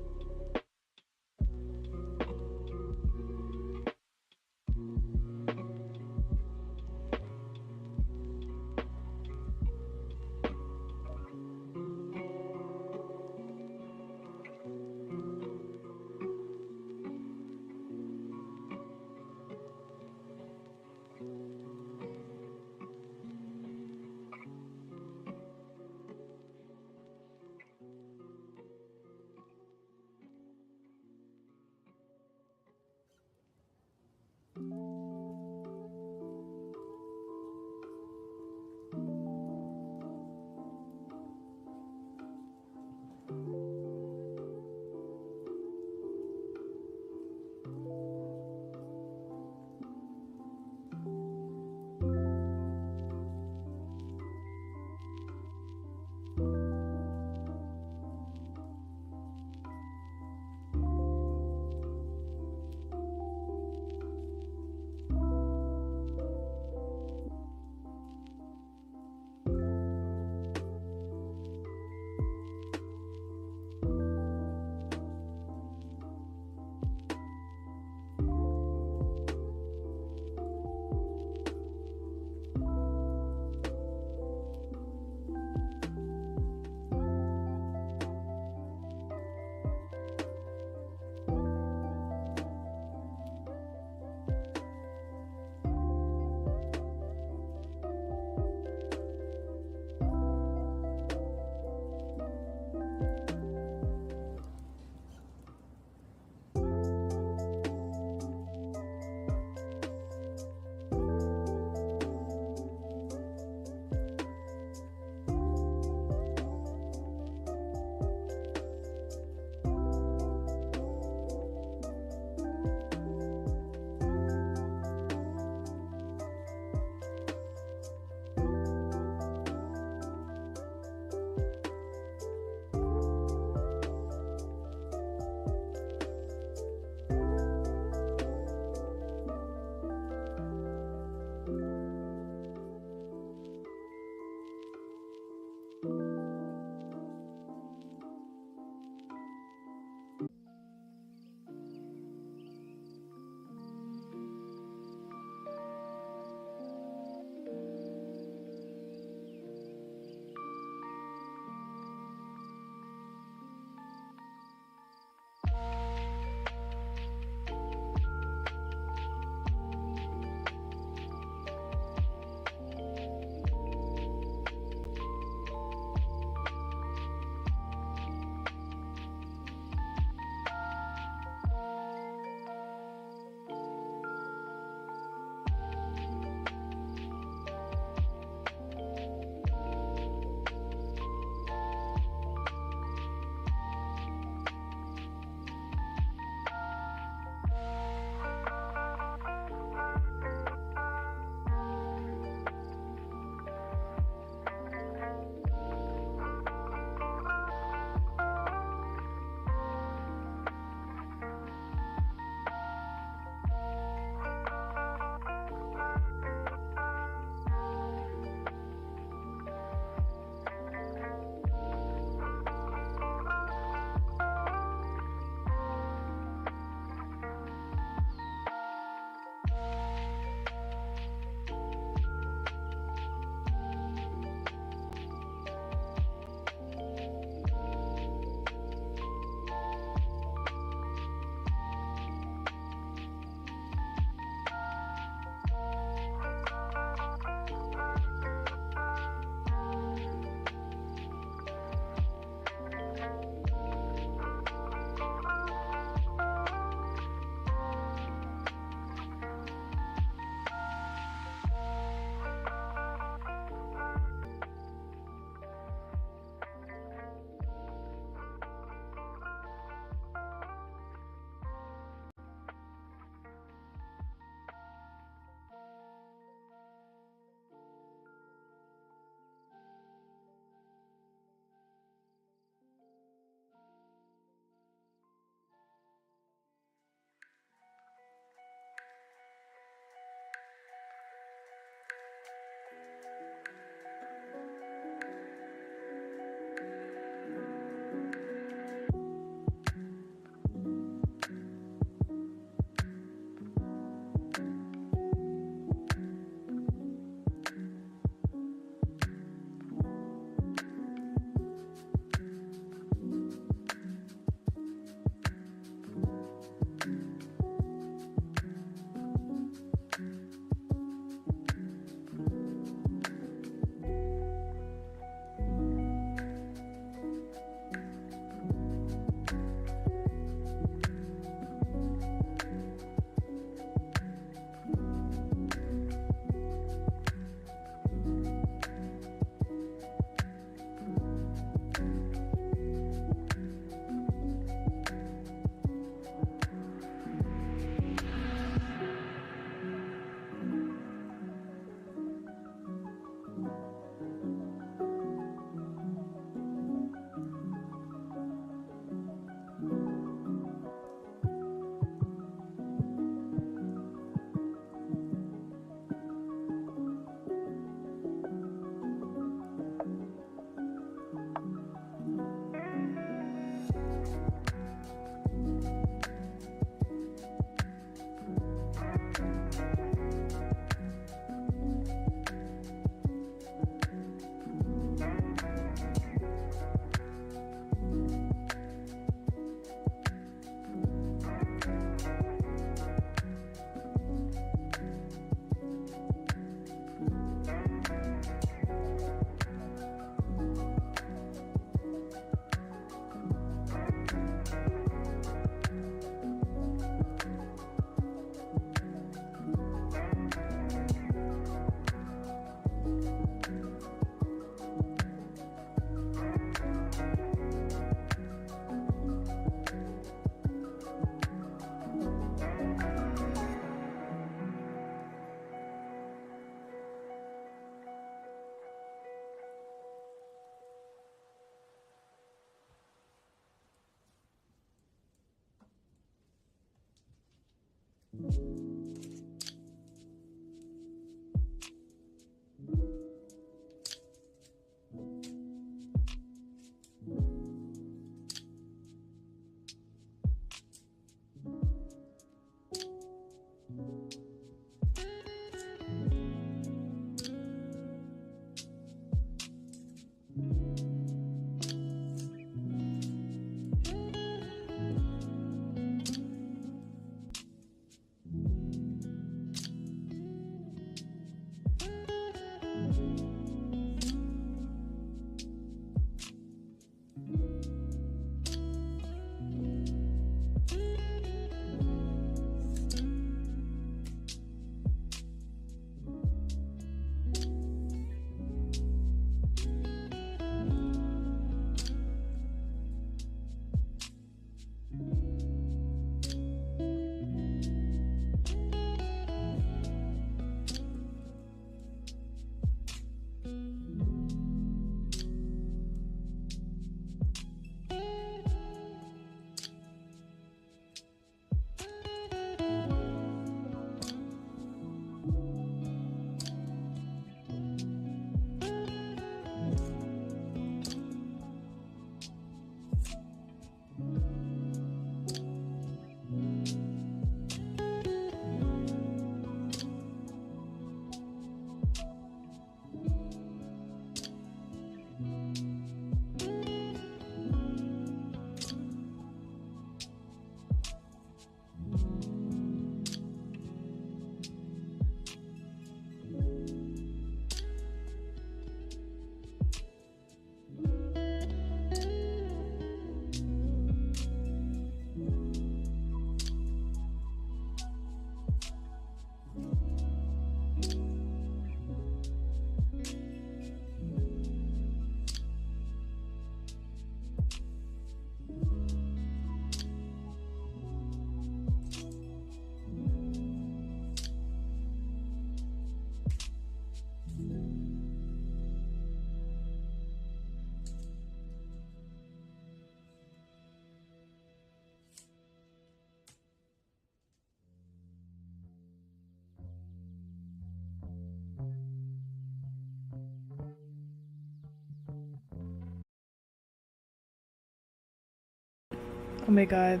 Oh my god.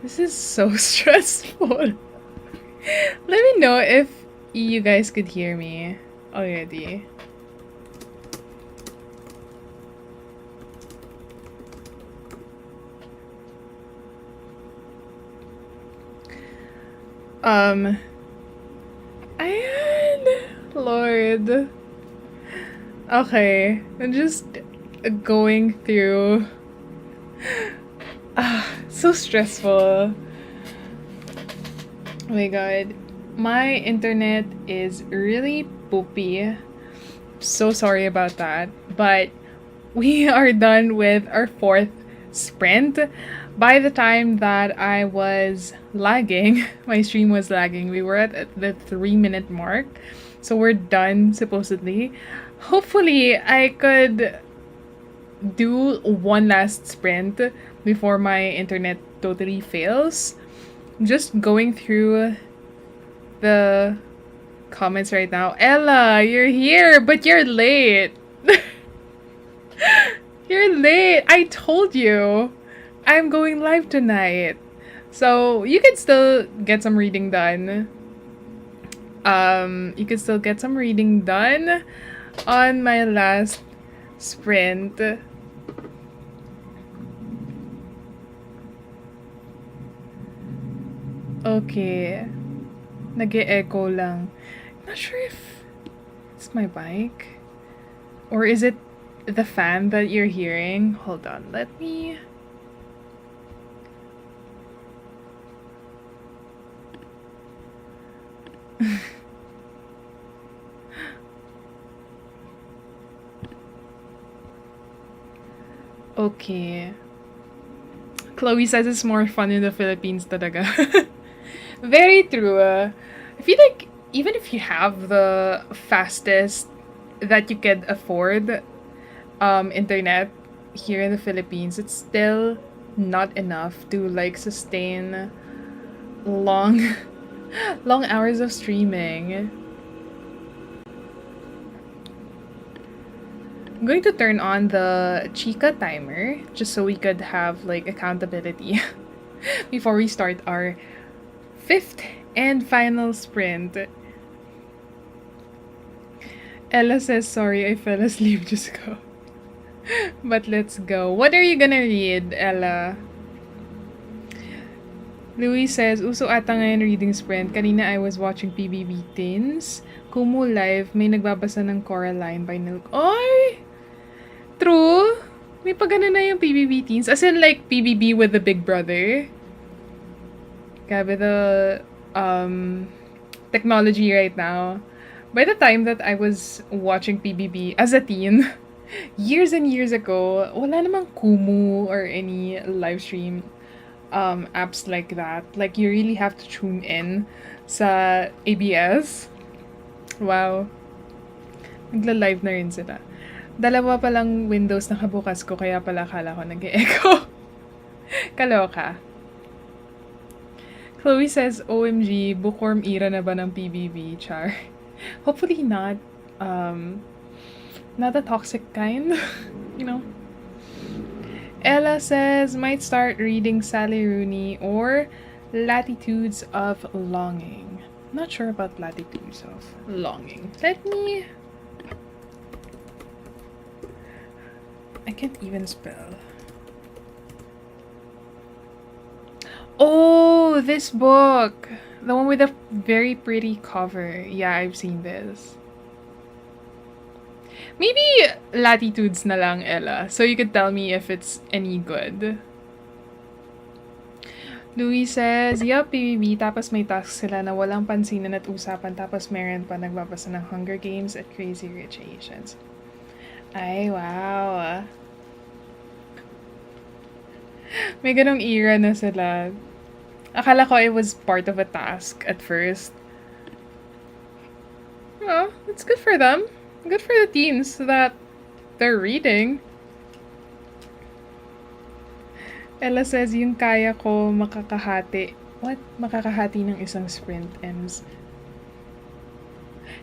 This is so stressful. Let me know if you guys could hear me already. Ayan! Lord. Okay. I'm just going through. So stressful. Oh my god. My internet is really poopy. So sorry about that. But we are done with our 4th sprint. By the time that I was lagging, my stream was lagging, we were at the 3-minute mark. So we're done, supposedly. Hopefully, I could do one last sprint before my internet totally fails. I'm just going through the comments right now. Ella, you're here, but you're late. You're late. I told you. I'm going live tonight. So you can still get some reading done. You can still get some reading done on my last sprint. Okay. Nag-e-echo lang. Not sure if it's my mic. Or is it the fan that you're hearing? Hold on, let me... Okay. Chloe says it's more fun in the Philippines talaga. Very true. I feel like even if you have the fastest that you can afford internet here in the Philippines, it's still not enough to like sustain long long hours of streaming. I'm going to turn on the Chica timer just so we could have like accountability before we start our 5th and final sprint. Ella says, sorry, I fell asleep. Just go. But let's go. What are you gonna read, Ella? Louis says, uso ata ngayon reading sprint. Kanina I was watching PBB Teens. Kumu live, may nagbabasa ng Coraline by Milk. Oy! True? May pagano na yung PBB Teens. As in like PBB with the Big Brother. Grabe the technology right now. By the time that I was watching PBB as a teen, years and years ago, wala namang Kumu or any live stream apps like that. Like, you really have to tune in sa ABS. Wow. Nagla-live na rin sila. Dalawa palang windows na kabukas ko, kaya pala akala ko nag-e-echo. Kaloka. Chloe says, OMG, bookworm era na ba ng PBB, char? Hopefully not. Not a toxic kind, you know? Ella says, might start reading Sally Rooney or Latitudes of Longing. Not sure about Latitudes of Longing. Let me... I can't even spell. Oh, this book! The one with a very pretty cover. Yeah, I've seen this. Maybe Latitudes na lang, Ella. So you could tell me if it's any good. Louis says, yup, PBB, tapos may tasks sila na walang pansinan at usapan, tapos meron pa nagbabasa ng Hunger Games at Crazy Rich Asians. Ay, wow. May ganong era na sila. Akala ko it was part of a task at first. Oh, it's good for them. Good for the teens that they're reading. Ella says, yung kaya ko makakahati. What? Makakahati ng isang sprint ends.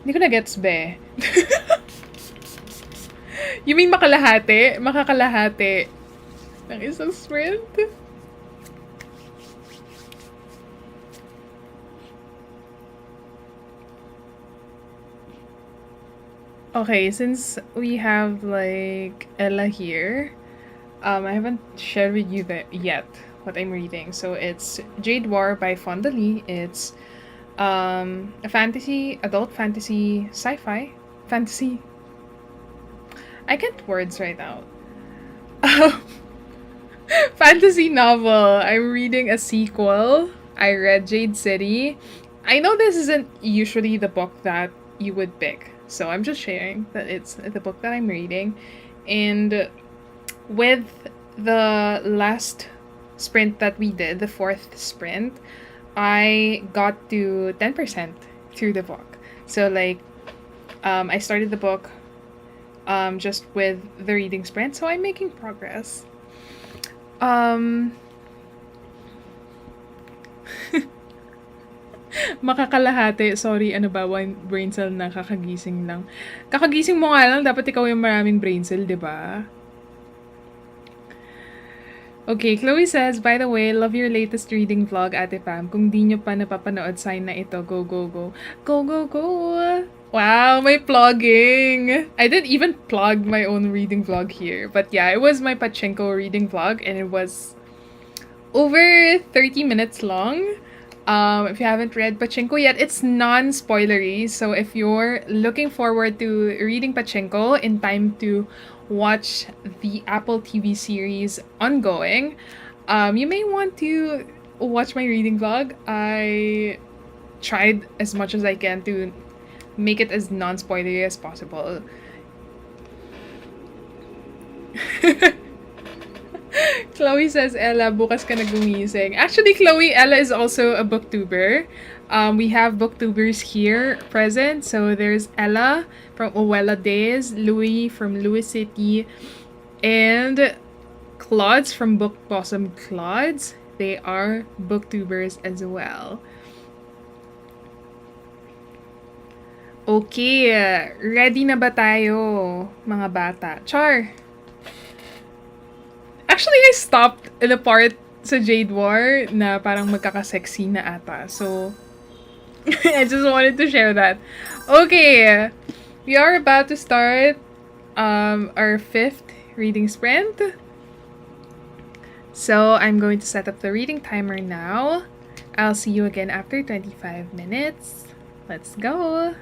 Hindi ko na gets, be. You mean makalahati? Makakalahati ng isang sprint? Okay, since we have like Ella here, I haven't shared with you that yet what I'm reading. So it's Jade War by Fonda Lee. It's a fantasy, adult fantasy, sci-fi, fantasy. I can't words right now. Fantasy novel. I'm reading a sequel. I read Jade City. I know this isn't usually the book that you would pick, so I'm just sharing that it's the book that I'm reading. And with the last sprint that we did, the fourth sprint, I got to 10% through the book. So, like, I started the book just with the reading sprint, so I'm making progress. Um, Makakalahati. Sorry, ano ba? One brain cell na kakagising lang. Kakagising mo nga lang, dapat ikaw yung maraming brain cell, di ba? Okay, Chloe says, by the way, love your latest reading vlog, Ate Pam. Kung di nyo pa napapanood, sign na ito. Go, go, go. Go, go, go! Wow, my plugging! I didn't even plug my own reading vlog here. But yeah, it was my Pachinko reading vlog, and it was over 30 minutes long. If you haven't read Pachinko yet, it's non-spoilery. So if you're looking forward to reading Pachinko in time to watch the Apple TV series ongoing, you may want to watch my reading vlog. I tried as much as I can to make it as non-spoilery as possible. Chloe says, Ella, bukas ka na gumising. Actually, Chloe, Ella is also a booktuber. We have booktubers here present. So there's Ella from Owella Days, Louis from Louis City, and Claudes from Book Blossom Claudes. They are booktubers as well. Okay, ready na ba tayo, mga bata? Char! Actually, I stopped in the part sa Jade War na parang magkakasexy na ata. So, I just wanted to share that. Okay, we are about to start our fifth reading sprint. So, I'm going to set up the reading timer now. I'll see you again after 25 minutes. Let's go!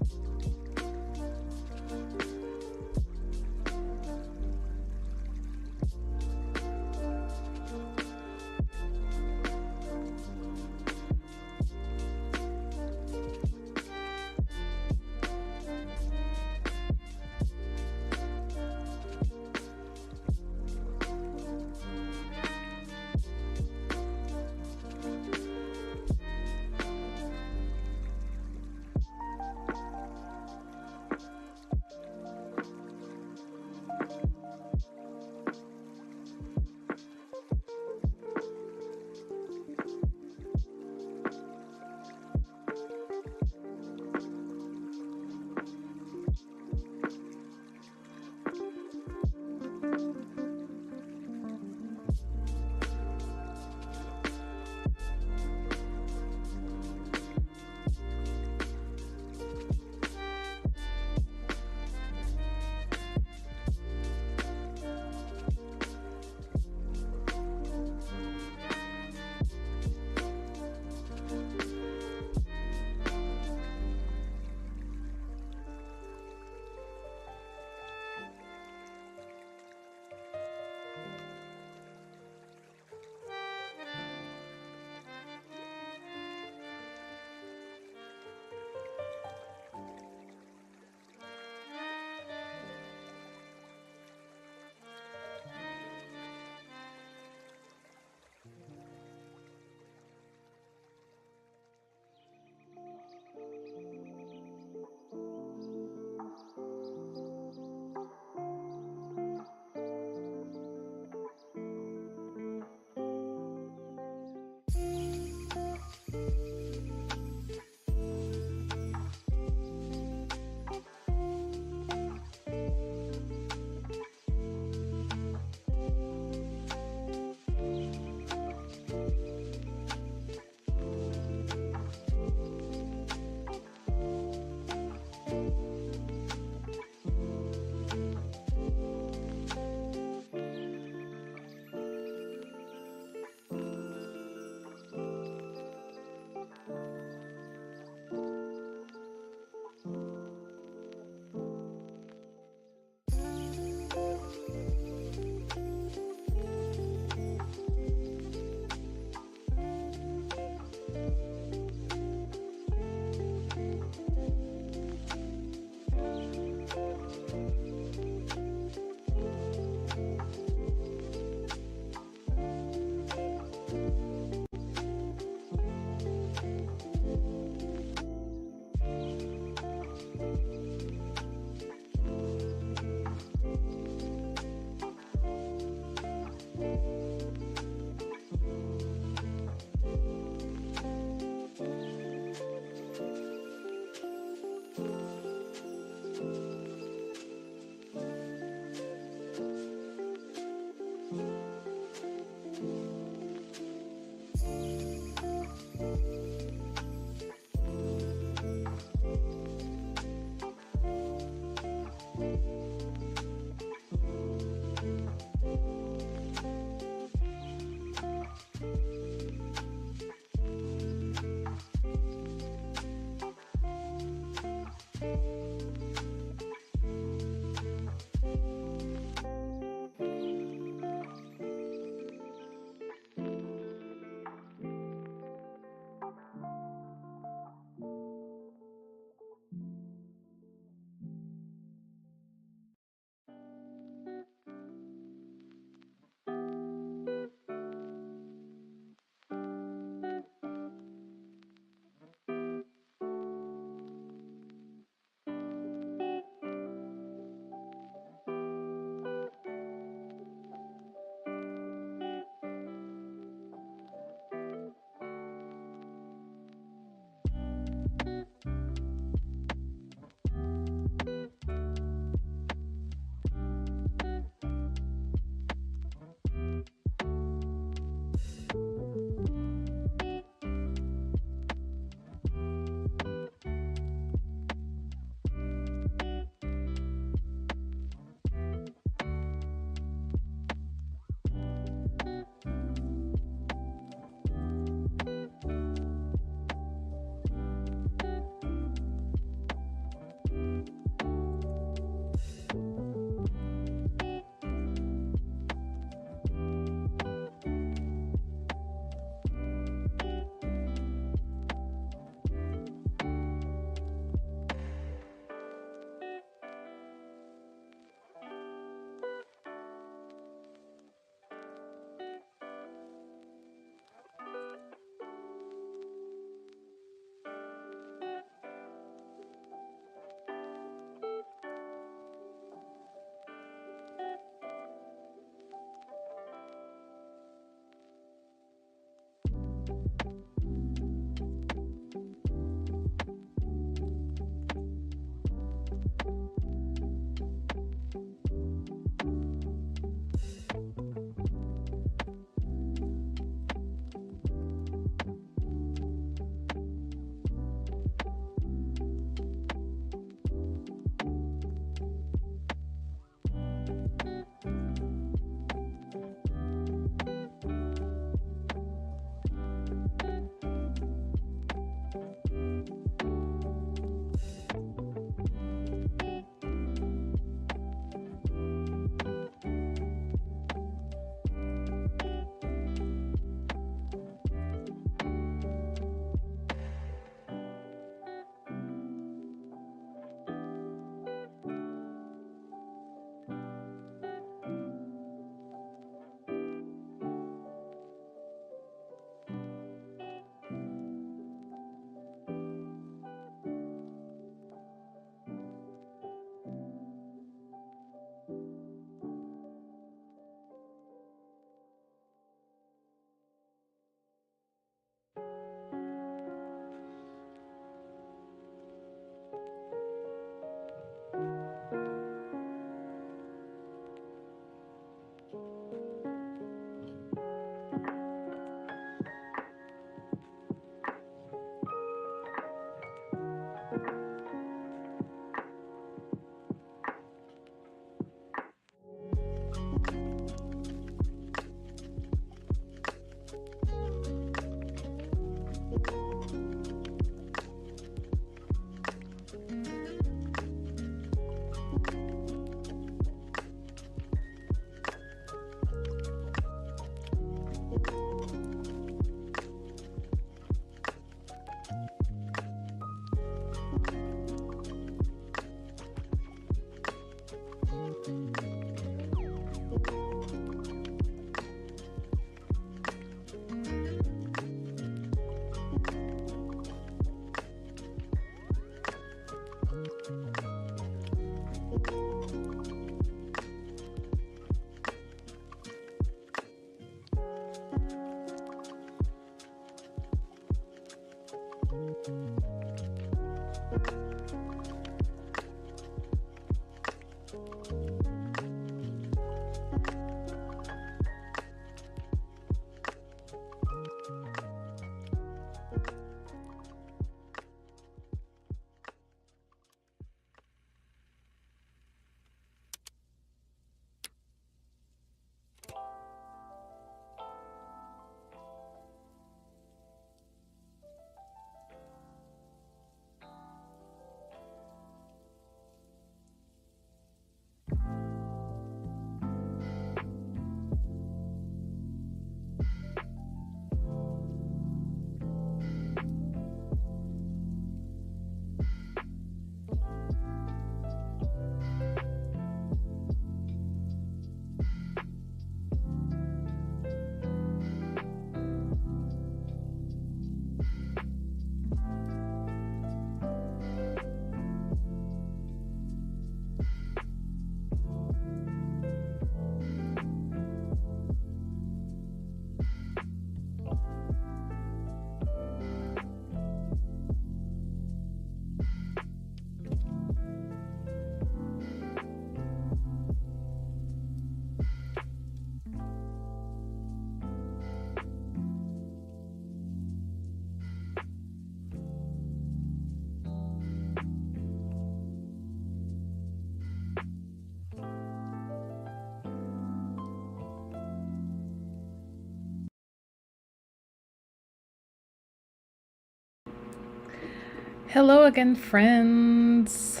Hello again, friends.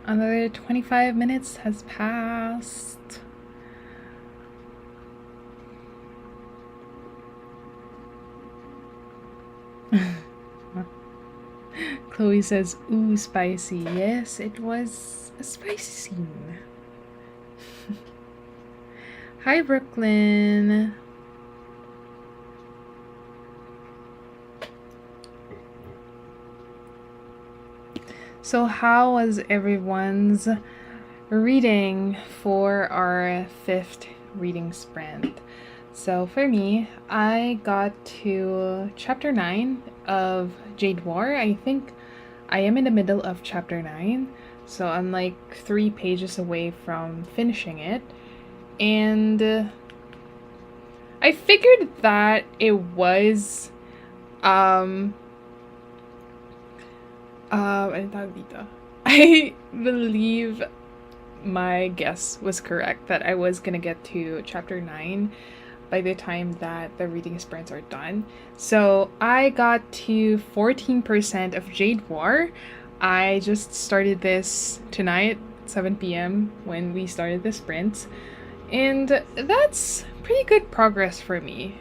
Another 25 minutes has passed. Chloe says, ooh, spicy. Yes, it was a spicy scene. Hi, Brooklyn. So how was everyone's reading for our 5th reading sprint? So for me, I got to chapter 9 of Jade War. I think I am in the middle of chapter 9, so I'm like 3 pages away from finishing it. And I figured that it was ano tawag dito? I believe my guess was correct that I was gonna get to chapter 9 by the time that the reading sprints are done. So I got to 14% of Jade War. I just started this tonight, 7 p.m. when we started the sprints. And that's pretty good progress for me.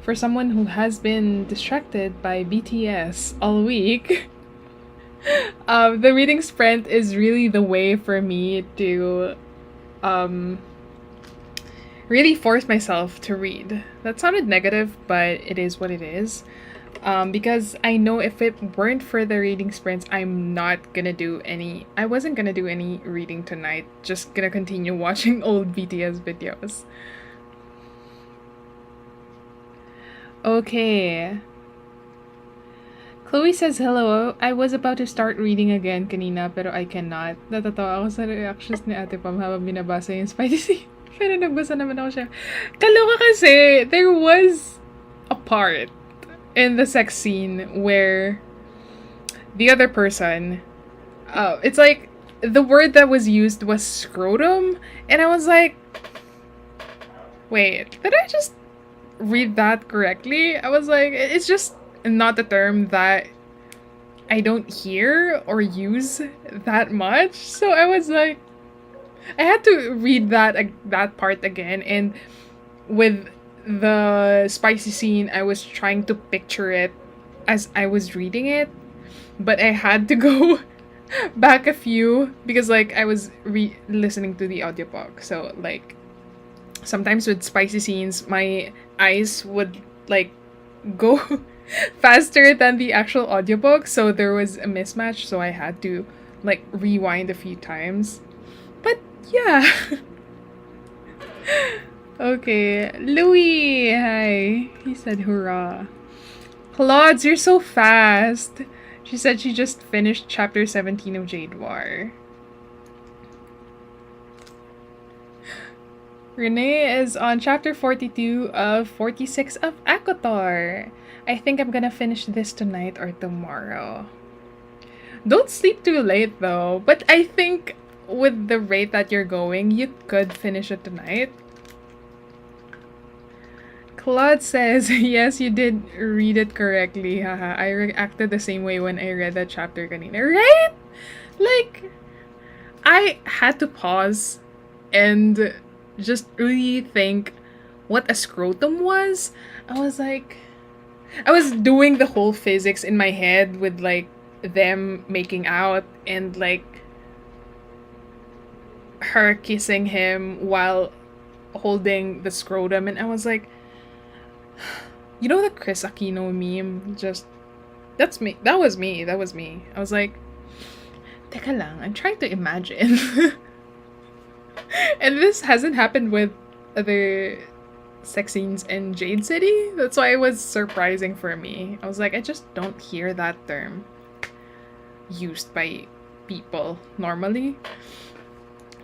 For someone who has been distracted by BTS all week, the reading sprint is really the way for me to really force myself to read. That sounded negative, but it is what it is. Because I know if it weren't for the reading sprints, I wasn't gonna do any reading tonight. Just gonna continue watching old BTS videos. Okay. Chloe says, hello. I was about to start reading again kanina pero I cannot. Natatawa ako sa reactions ni Ate Pam habang binabasa yung spicy. Pero nagbasa naman ako siya. Kaloka kasi, there was a part in the sex scene where the other person, it's like, the word that was used was scrotum, and I was like, wait, did I just read that correctly? I was like, it's just not the term that I don't hear or use that much. So I was like, I had to read that part again, and with the spicy scene, I was trying to picture it as I was reading it, but I had to go back a few because like I was listening to the audiobook. So like sometimes with spicy scenes, my eyes would like go faster than the actual audiobook, so there was a mismatch, so I had to like rewind a few times. But yeah. Okay, Louis, hi. He said hurrah. Claude, you're so fast. She said she just finished chapter 17 of Jade War. Renee is on chapter 42 of 46 of Akotar. I think I'm gonna finish this tonight or tomorrow. Don't sleep too late though, but I think with the rate that you're going, you could finish it tonight. Claude says, yes, you did read it correctly. Haha, I reacted the same way when I read that chapter kanina. Right? Like, I had to pause and just really think what a scrotum was. I was like, I was doing the whole physics in my head with like them making out and like her kissing him while holding the scrotum, and I was like, you know the Chris Aquino meme? Just that's me. That was me. I was like, teka lang, I'm trying to imagine. And this hasn't happened with other sex scenes in Jade City. That's why it was surprising for me. I was like, I just don't hear that term used by people normally.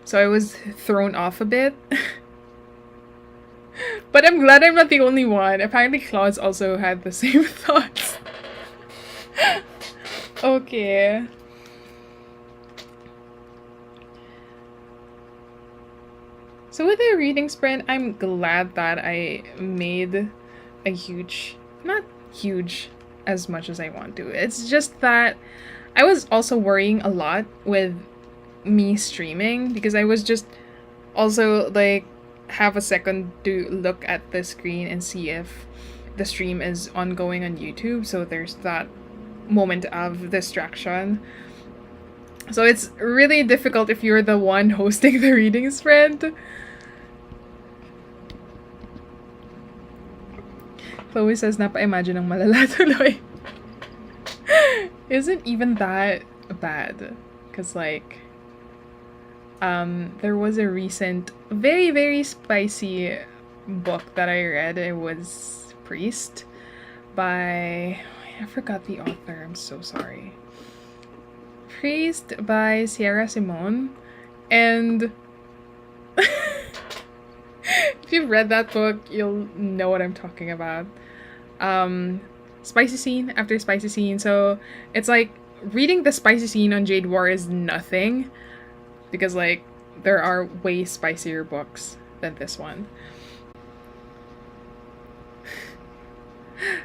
So I was thrown off a bit. But I'm glad I'm not the only one. Apparently Claus also had the same thoughts. Okay. So with the reading sprint, I'm glad that I made a as much as I want to. It's just that I was also worrying a lot with me streaming because I was just also like have a second to look at the screen and see if the stream is ongoing on YouTube. So there's that moment of distraction. So it's really difficult if you're the one hosting the reading spread. Chloe says, napa-imagine ng malala tuloy. Isn't even that bad. Because like, there was a recent very, very spicy book that I read. It was Priest by, I forgot the author, I'm so sorry. Priest by Sierra Simone. And if you've read that book, you'll know what I'm talking about. Spicy scene after spicy scene. So it's like reading the spicy scene on Jade War is nothing. Because like there are way spicier books than this one.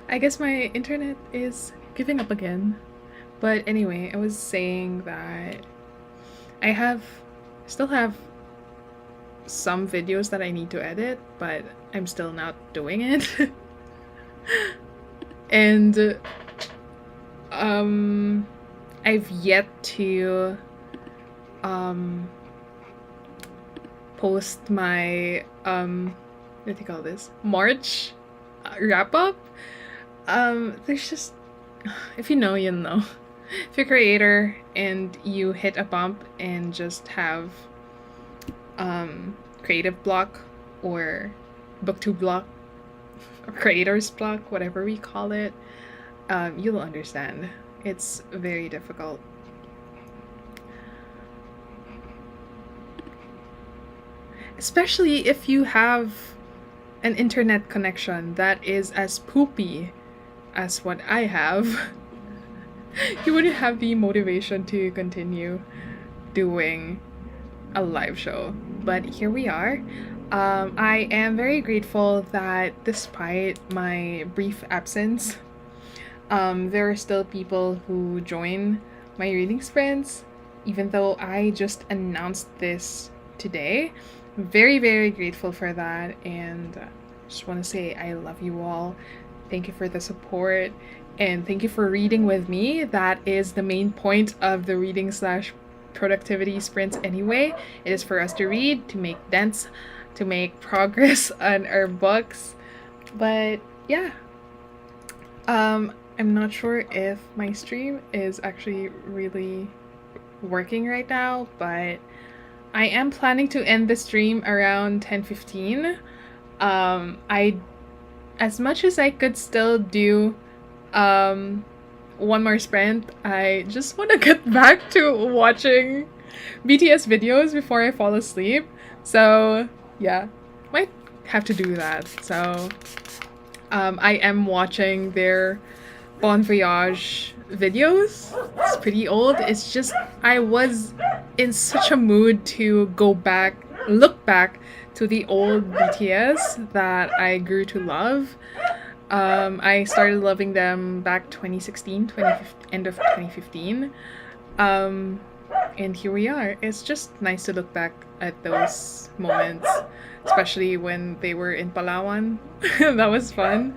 I guess my internet is giving up again. But anyway, I was saying that I still have some videos that I need to edit, but I'm still not doing it. And I've yet to post my what do you call this? March wrap up. There's just, if you know, you know. If you're a creator and you hit a bump and just have creative block or booktube block or creator's block, whatever we call it, you'll understand. It's very difficult. Especially if you have an internet connection that is as poopy as what I have. You wouldn't have the motivation to continue doing a live show. But here we are. I am very grateful that despite my brief absence, there are still people who join my reading sprints, even though I just announced this today. I'm very, very grateful for that, and just want to say I love you all. Thank you for the support, and thank you for reading with me. That is the main point of the reading / productivity sprints anyway. It is for us to read, to make dents, to make progress on our books. But yeah, I'm not sure if my stream is actually really working right now, but I am planning to end the stream around 10:15. As much as I could still do one more sprint, I just want to get back to watching BTS videos before I fall asleep. So yeah, might have to do that. So I am watching their Bon Voyage videos. It's pretty old. It's just I was in such a mood to look back to the old BTS that I grew to love. I started loving them back 2016, end of 2015. And here we are. It's just nice to look back at those moments, especially when they were in Palawan. That was fun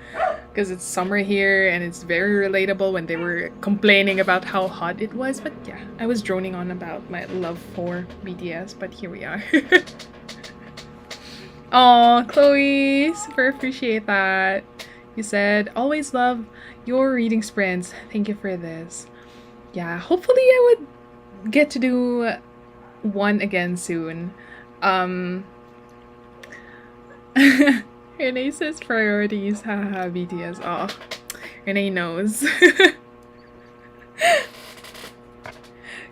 because it's summer here and it's very relatable when they were complaining about how hot it was. But yeah, I was droning on about my love for BTS, but here we are. Aw, Chloe, super appreciate that. You said, always love your reading sprints. Thank you for this. Yeah, hopefully I would get to do one again soon. Renee says priorities. Haha, BTS. Oh, Renee knows.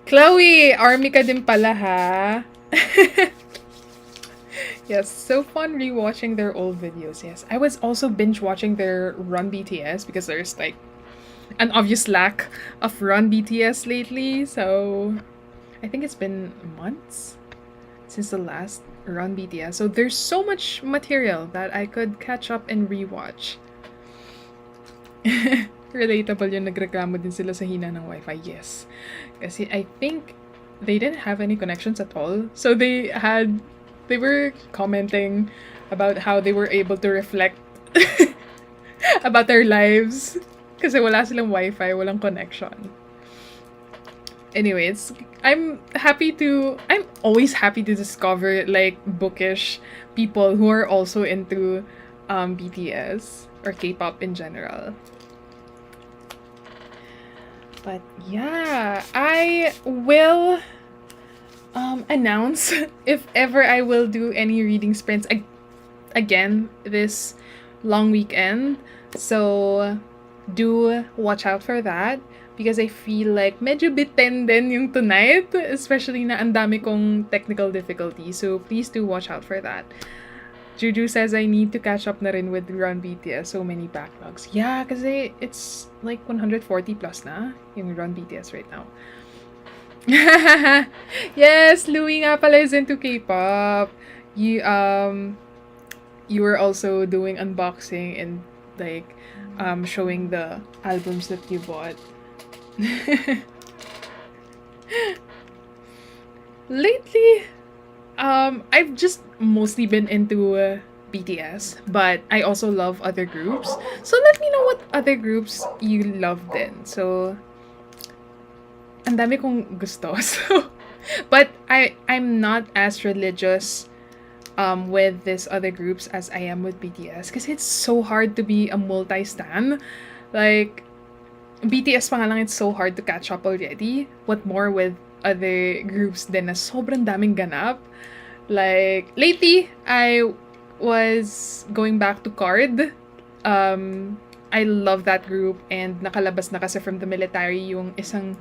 Chloe, army ka din pala ha. Yes, so fun rewatching their old videos. Yes, I was also binge watching their Run BTS because there's like an obvious lack of Run BTS lately. So I think it's been months since the last Run BTS. So there's so much material that I could catch up and rewatch. relatable yun. Nagreklamo din sila sa hina ng wifi. Yes. Kasi I think they didn't have any connections at all. So they were commenting about how they were able to reflect about their lives. Kasi wala silang wifi, walang connection. Anyways, I'm always happy to discover like bookish people who are also into BTS or K-pop in general. But yeah, I will announce if ever I will do any reading sprints again this long weekend. So do watch out for that. Because I feel like medyo bitin din yung tonight, especially na ang dami kong technical difficulty. So please do watch out for that. Juju says I need to catch up na rin with Run BTS. So many backlogs. Yeah, kasi it's like 140 plus na yung Run BTS right now. Yes, Louie nga pala is into K-pop. You were also doing unboxing and like showing the albums that you bought. Lately, I've just mostly been into BTS, but I also love other groups. So let me know what other groups you love then. So, ang dami kong gusto. So, but I'm not as religious with these other groups as I am with BTS, kasi it's so hard to be a multi-stan. Like, BTS pa nga lang, it's so hard to catch up already. What more with other groups din na sobrang daming ganap. Like, lately, I was going back to Card. I love that group and nakalabas na kasi from the military yung isang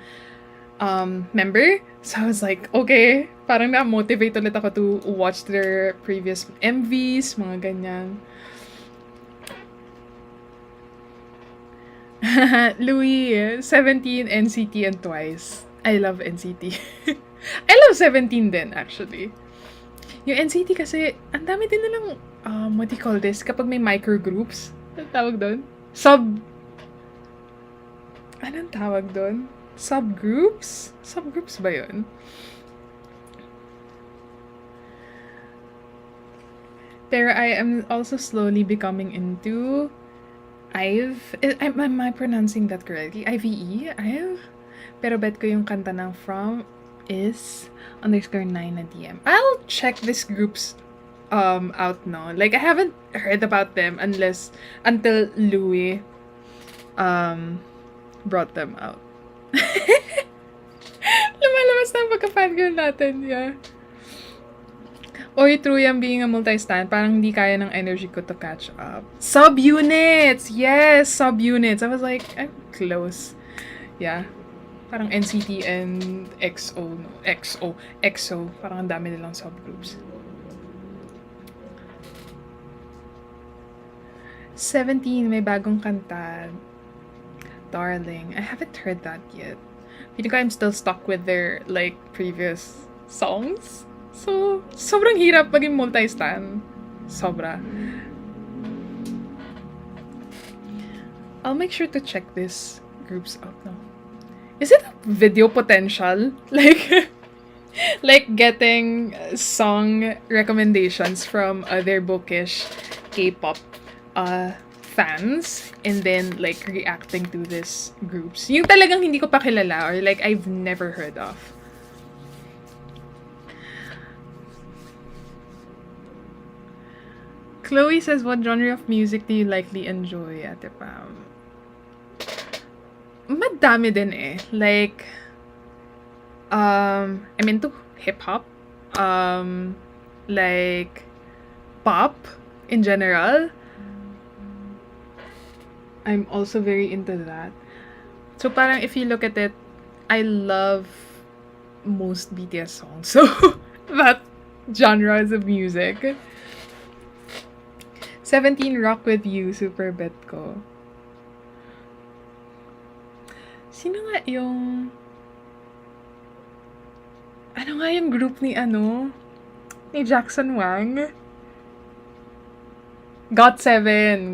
member. So I was like, okay, parang na-motivate ulit ako to watch their previous MVs, mga ganyan. Louis, 17, NCT, and Twice. I love NCT. I love 17 din, actually. Yung NCT kasi, ang dami din nilang, what do you call this? Kapag may microgroups, anong tawag doon? Anong tawag doon? Subgroups? Subgroups ba yun? Pero I am also slowly becoming into am I pronouncing that correctly? IVE? Pero bet ko yung kanta ng From is _9 na DM. I'll check these groups out now. Like, I haven't heard about them until Louis brought them out. Lumalabas na ang pagka-fangirl natin, yeah. Oy, true yan, being a multi-stan, parang hindi kaya ng energy ko to catch up. Subunits! Yes, subunits. I was like, I'm close. Yeah. Parang NCT and EXO. Parang ang dami nilang subgroups. 17, may bagong kanta. Darling. I haven't heard that yet. Feeling ko I'm still stuck with their, like, previous songs. So, sobrang hirap maging multi-stan. Sobra. I'll make sure to check these groups out now. Is it a video potential? Like getting song recommendations from other bookish K-pop fans and then like reacting to these groups. Yung talagang hindi ko pa kilala or like I've never heard of. Chloe says, what genre of music do you likely enjoy, Ate Pam? Madami din eh. Like, I'm into hip-hop. Like, pop in general. I'm also very into that. So parang if you look at it, I love most BTS songs. So, that genres of music. 17, Rock With You, super bet ko. Sino nga yung... Ano nga yung group ni ni Jackson Wang? GOT7.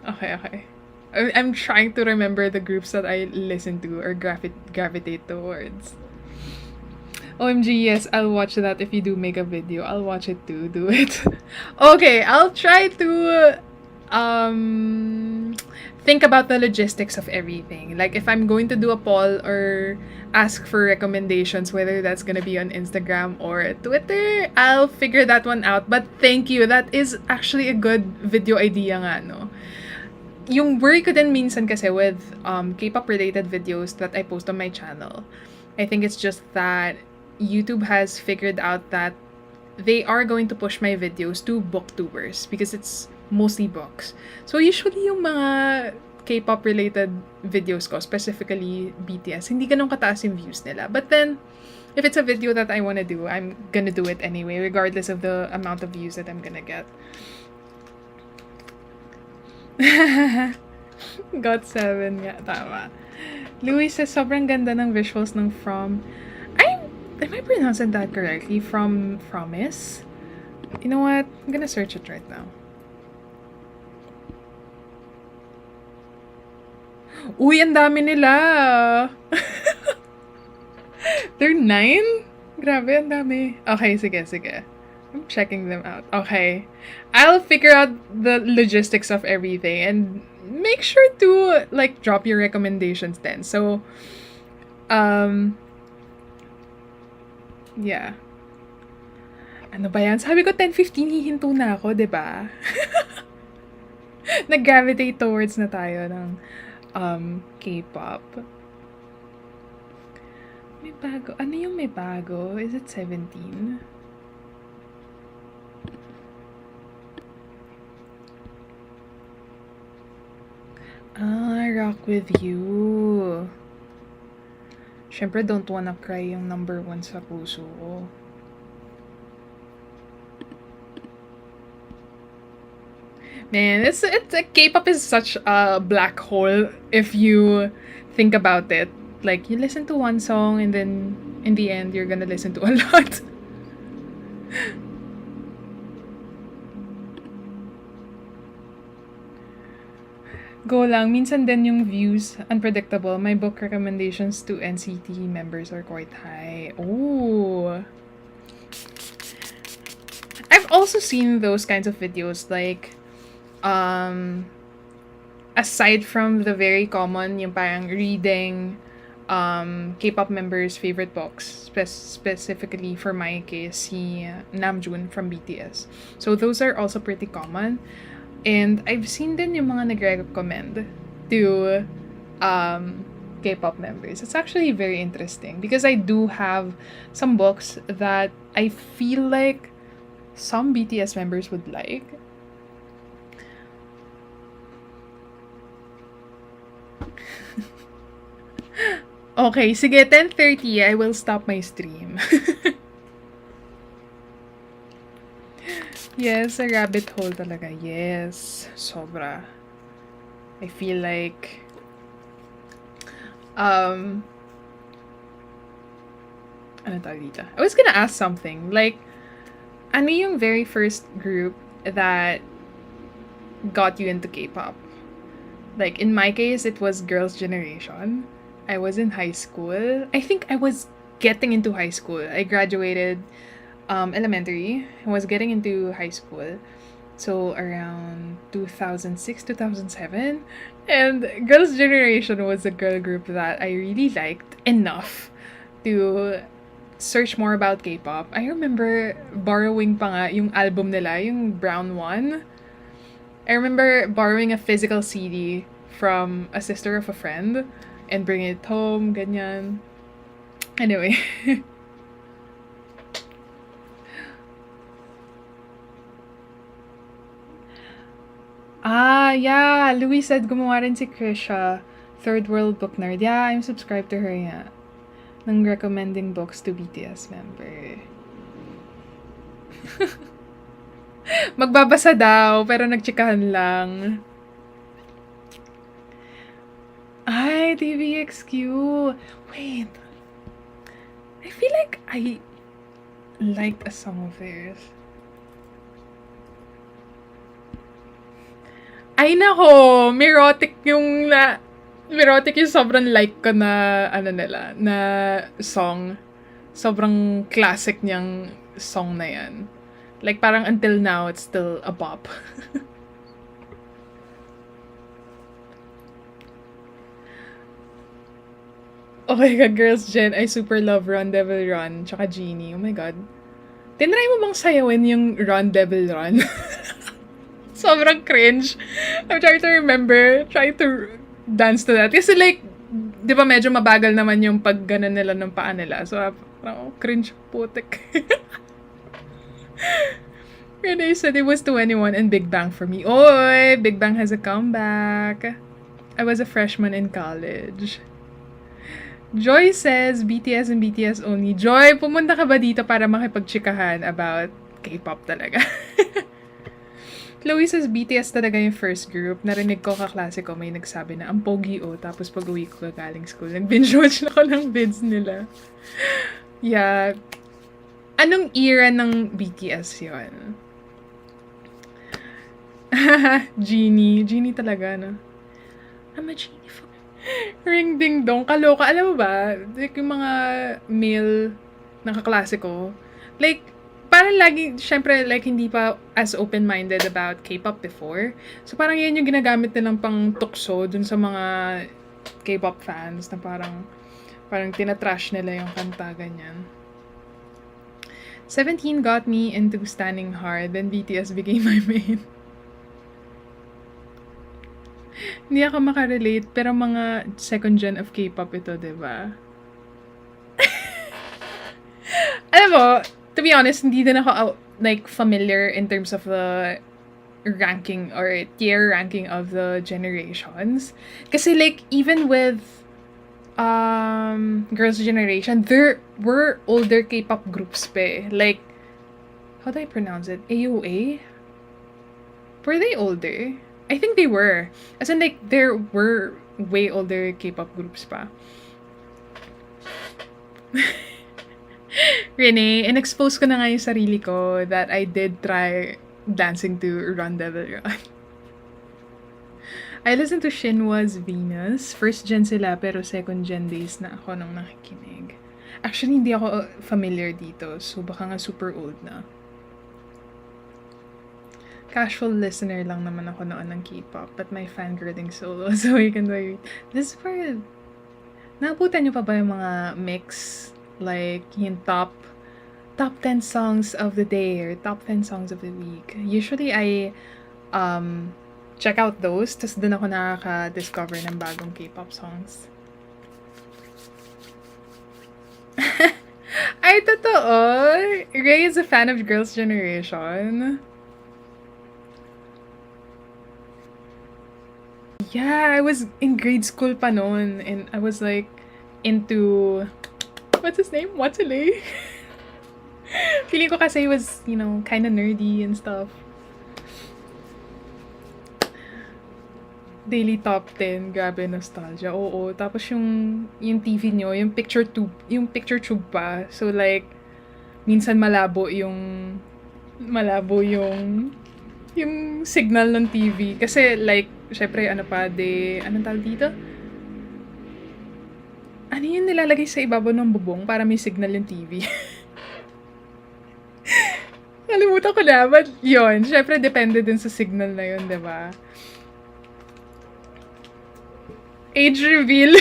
Okay. I'm trying to remember the groups that I listen to or gravitate towards. OMG, yes, I'll watch that if you do make a video. I'll watch it too. Do it. Okay, I'll try to think about the logistics of everything. Like if I'm going to do a poll or ask for recommendations, whether that's gonna be on Instagram or Twitter, I'll figure that one out. But thank you. That is actually a good video idea nga, no? Yung worry ko din minsan kasi with K-pop related videos that I post on my channel, I think it's just that YouTube has figured out that they are going to push my videos to booktubers because it's mostly books. So usually yung mga K-pop related videos ko, specifically BTS, hindi ganun kataas yung views nila. But then, if it's a video that I wanna do, I'm gonna do it anyway, regardless of the amount of views that I'm gonna get. Got 7 nga, tama. Louis says, sobrang ganda ng visuals ng From. Am I pronouncing that correctly? Promise? You know what? I'm gonna search it right now. Uy, ang dami nila! They're 9? Grabe, ang dami. Okay, sige. I'm checking them out. Okay. I'll figure out the logistics of everything and make sure to, like, drop your recommendations then. So, yeah. Ano ba yan? Sabi ko 10:15 hihinto na ako, 'di ba? Nag-gravitate towards na tayo ng K-pop. May bago. Ano yung may bago? Is it 17? Rock With You. Siyempre, Don't Wanna Cry yung number 1 sa puso ko. Man, it's K-pop is such a black hole if you think about it. Like, you listen to one song and then in the end, you're gonna listen to a lot. Go lang. Minsan din yung views, unpredictable. My book recommendations to NCT members are quite high. Oh. I've also seen those kinds of videos, like, aside from the very common, yung parang reading K-pop members' favorite books, specifically for my case, si Namjoon from BTS. So those are also pretty common. And I've seen din yung mga nagre-recommend to K-pop members. It's actually very interesting because I do have some books that I feel like some BTS members would like. Okay, sige, 10:30, I will stop my stream. Yes, a rabbit hole talaga. Yes, sobra. I feel like ano tawag dito? I was gonna ask something. Like, ano yung very first group that got you into K-pop? Like, in my case, it was Girls' Generation. I was in high school. I think I was getting into high school. I graduated elementary. I was getting into high school. So around 2006, 2007. And Girls' Generation was a girl group that I really liked enough to search more about K-pop. I remember borrowing pa nga yung album nila, yung brown one. I remember borrowing a physical CD from a sister of a friend and bringing it home, ganyan. Anyway. Yeah. Louis said gumawa rin si Krisha. Third World Book Nerd. Yeah, I'm subscribed to her nga. Nang recommending books to BTS member. Magbabasa daw, pero nagtsikahan lang. Ay, TVXQ. Wait. I feel like I liked a song of theirs. Ay nako, Merotic yung sobrang like ko na, na song. Sobrang classic niyang song na yan. Like, parang until now, it's still a bop. Oh my God, Girls Gen, I super love Run Devil Run, tsaka Genie. Oh my God. Tinry mo bang sayawin yung Run Devil Run? Sobrang cringe. I'm trying to remember, trying to dance to that. Kasi like, di ba medyo mabagal naman yung pagganan nila ng paa nila. So, parang cringe putik. Renee said it was 21 and Big Bang for me. Oy! Big Bang has a comeback. I was a freshman in college. Joy says, BTS and BTS only. Joy, pumunta ka ba dito para makipagchikahan about K-pop talaga? Chloe says, BTS talaga yung first group. Narinig ko kaklase ko may nagsabi na ang pogi tapos pag uwi ko galing school, nag-binge-watch na ako ng vids nila. Yeah. Anong era ng BTS yun? Genie. Genie talaga, no? I'm a genie for... Ring ding dong. Kaloka. Alam mo ba? Like, yung mga male na kaklase ko, like, parang lagi, syempre, like, hindi pa as open-minded about K-pop before. So, parang yan yung ginagamit nilang pang tukso dun sa mga K-pop fans na parang tinatrash nila yung kanta, ganyan. 17 got me into standing hard, then BTS became my main. Hindi ako makarelate, pero mga second gen of K-pop ito, diba? Alam mo, to be honest, hindi din ako like familiar in terms of the ranking or tier ranking of the generations. Kasi like, even with Girls' Generation, there were older K-pop groups pa. Like, how do I pronounce it? AOA? Were they older? I think they were. As in, like, there were way older K-pop groups pa. Renee, in-expose ko na nga yung sarili ko that I did try dancing to Run Devil Run. I listened to Shinhwa's Venus. First gen sila, pero second gen days na ako nung nakikinig. Actually, hindi ako familiar dito, so baka nga super old na. Casual listener lang naman ako noon ng K-pop, but my fangirling solo, so you can do it. This part, naabutan niyo pa ba yung mga mix? Like, yung top 10 songs of the day or top 10 songs of the week. Usually, I check out those, tas doon ako nakaka-discover ng bagong K-pop songs. Ay, totoo! Ray is a fan of Girls' Generation. Yeah, I was in grade school pa noon, and I was like into... What's his name? Watsule? Feeling ko kasi he was, you know, kind of nerdy and stuff. Daily top 10, grabe nostalgia. Oo, tapos yung TV nyo, yung picture tube pa. So like, minsan malabo yung signal ng TV. Kasi like, syempre, anong tawag dito? Ano yung nilalagay sa ibabaw ng bubong para may signal yung TV? Nalimutan ko na, but yun, syempre, depende din sa signal na yun, diba? Age reveal.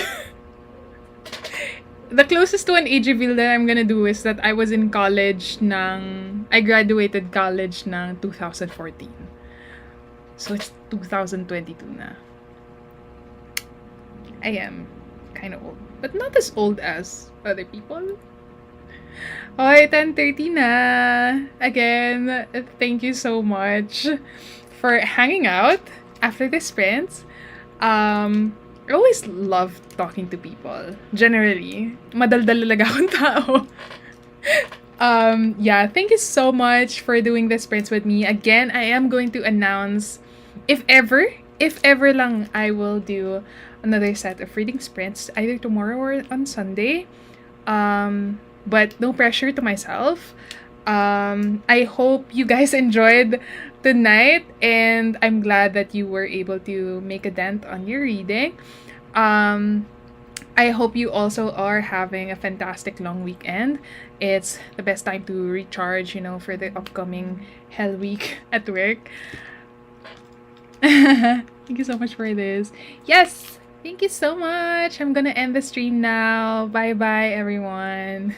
The closest to an age reveal that I'm gonna do is that I was in college I graduated college ng 2014. So it's 2022 na. I am kind of old, but not as old as other people. Okay, 10:30 na. Again, thank you so much for hanging out after this sprints. I always love talking to people. Generally. Madaldal talaga akong tao. Yeah, thank you so much for doing this sprints with me. Again, I am going to announce, if ever lang, I will do another set of reading sprints, either tomorrow or on Sunday. But no pressure to myself. I hope you guys enjoyed tonight, and I'm glad that you were able to make a dent on your reading. I hope you also are having a fantastic long weekend. It's the best time to recharge, for the upcoming hell week at work. Thank you so much for this. Yes, thank you so much. I'm gonna end the stream now. Bye bye, everyone.